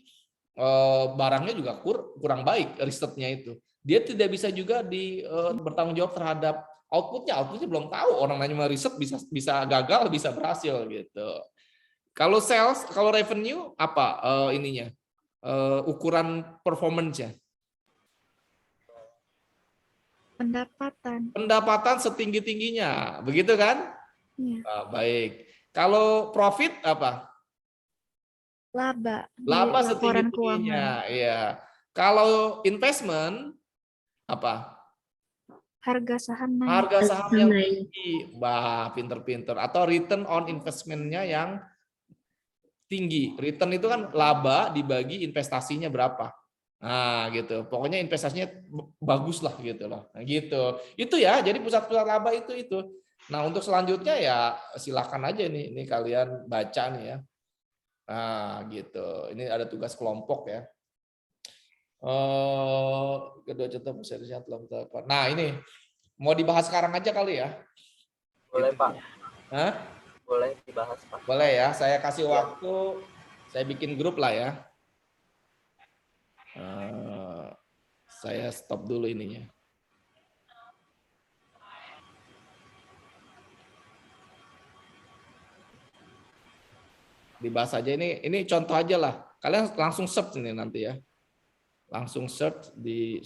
barangnya juga kurang baik risetnya itu. Dia tidak bisa juga bertanggung jawab terhadap outputnya belum tahu, orang nanya riset bisa gagal bisa berhasil gitu. Kalau sales, kalau revenue apa ininya ukuran performance-nya? Pendapatan setinggi-tingginya, begitu kan? Ya. Baik. Kalau profit apa? Laba setinggi-tingginya. Iya. Kalau investment apa? Harga saham naik. Harga saham yang tinggi. Bah, pinter-pinter. Atau return on investment-nya yang tinggi. Return itu kan laba dibagi investasinya berapa. Nah, gitu. Pokoknya investasinya bagus lah gitu loh. Nah, gitu. Itu ya. Jadi pusat-pusat laba itu. Nah, untuk selanjutnya ya silakan aja nih. Ini kalian baca nih ya. Nah, gitu. Ini ada tugas kelompok ya. Kedua contoh prosesnya telah ditetapkan. Nah, ini mau dibahas sekarang aja kali ya. Boleh, gitu. Pak. Hah? Boleh dibahas, Pak. Boleh ya. Saya kasih waktu. Saya bikin grup lah ya. Saya stop dulu ininya. Dibahas aja ini contoh aja lah. Kalian langsung search ini nanti ya. Langsung search di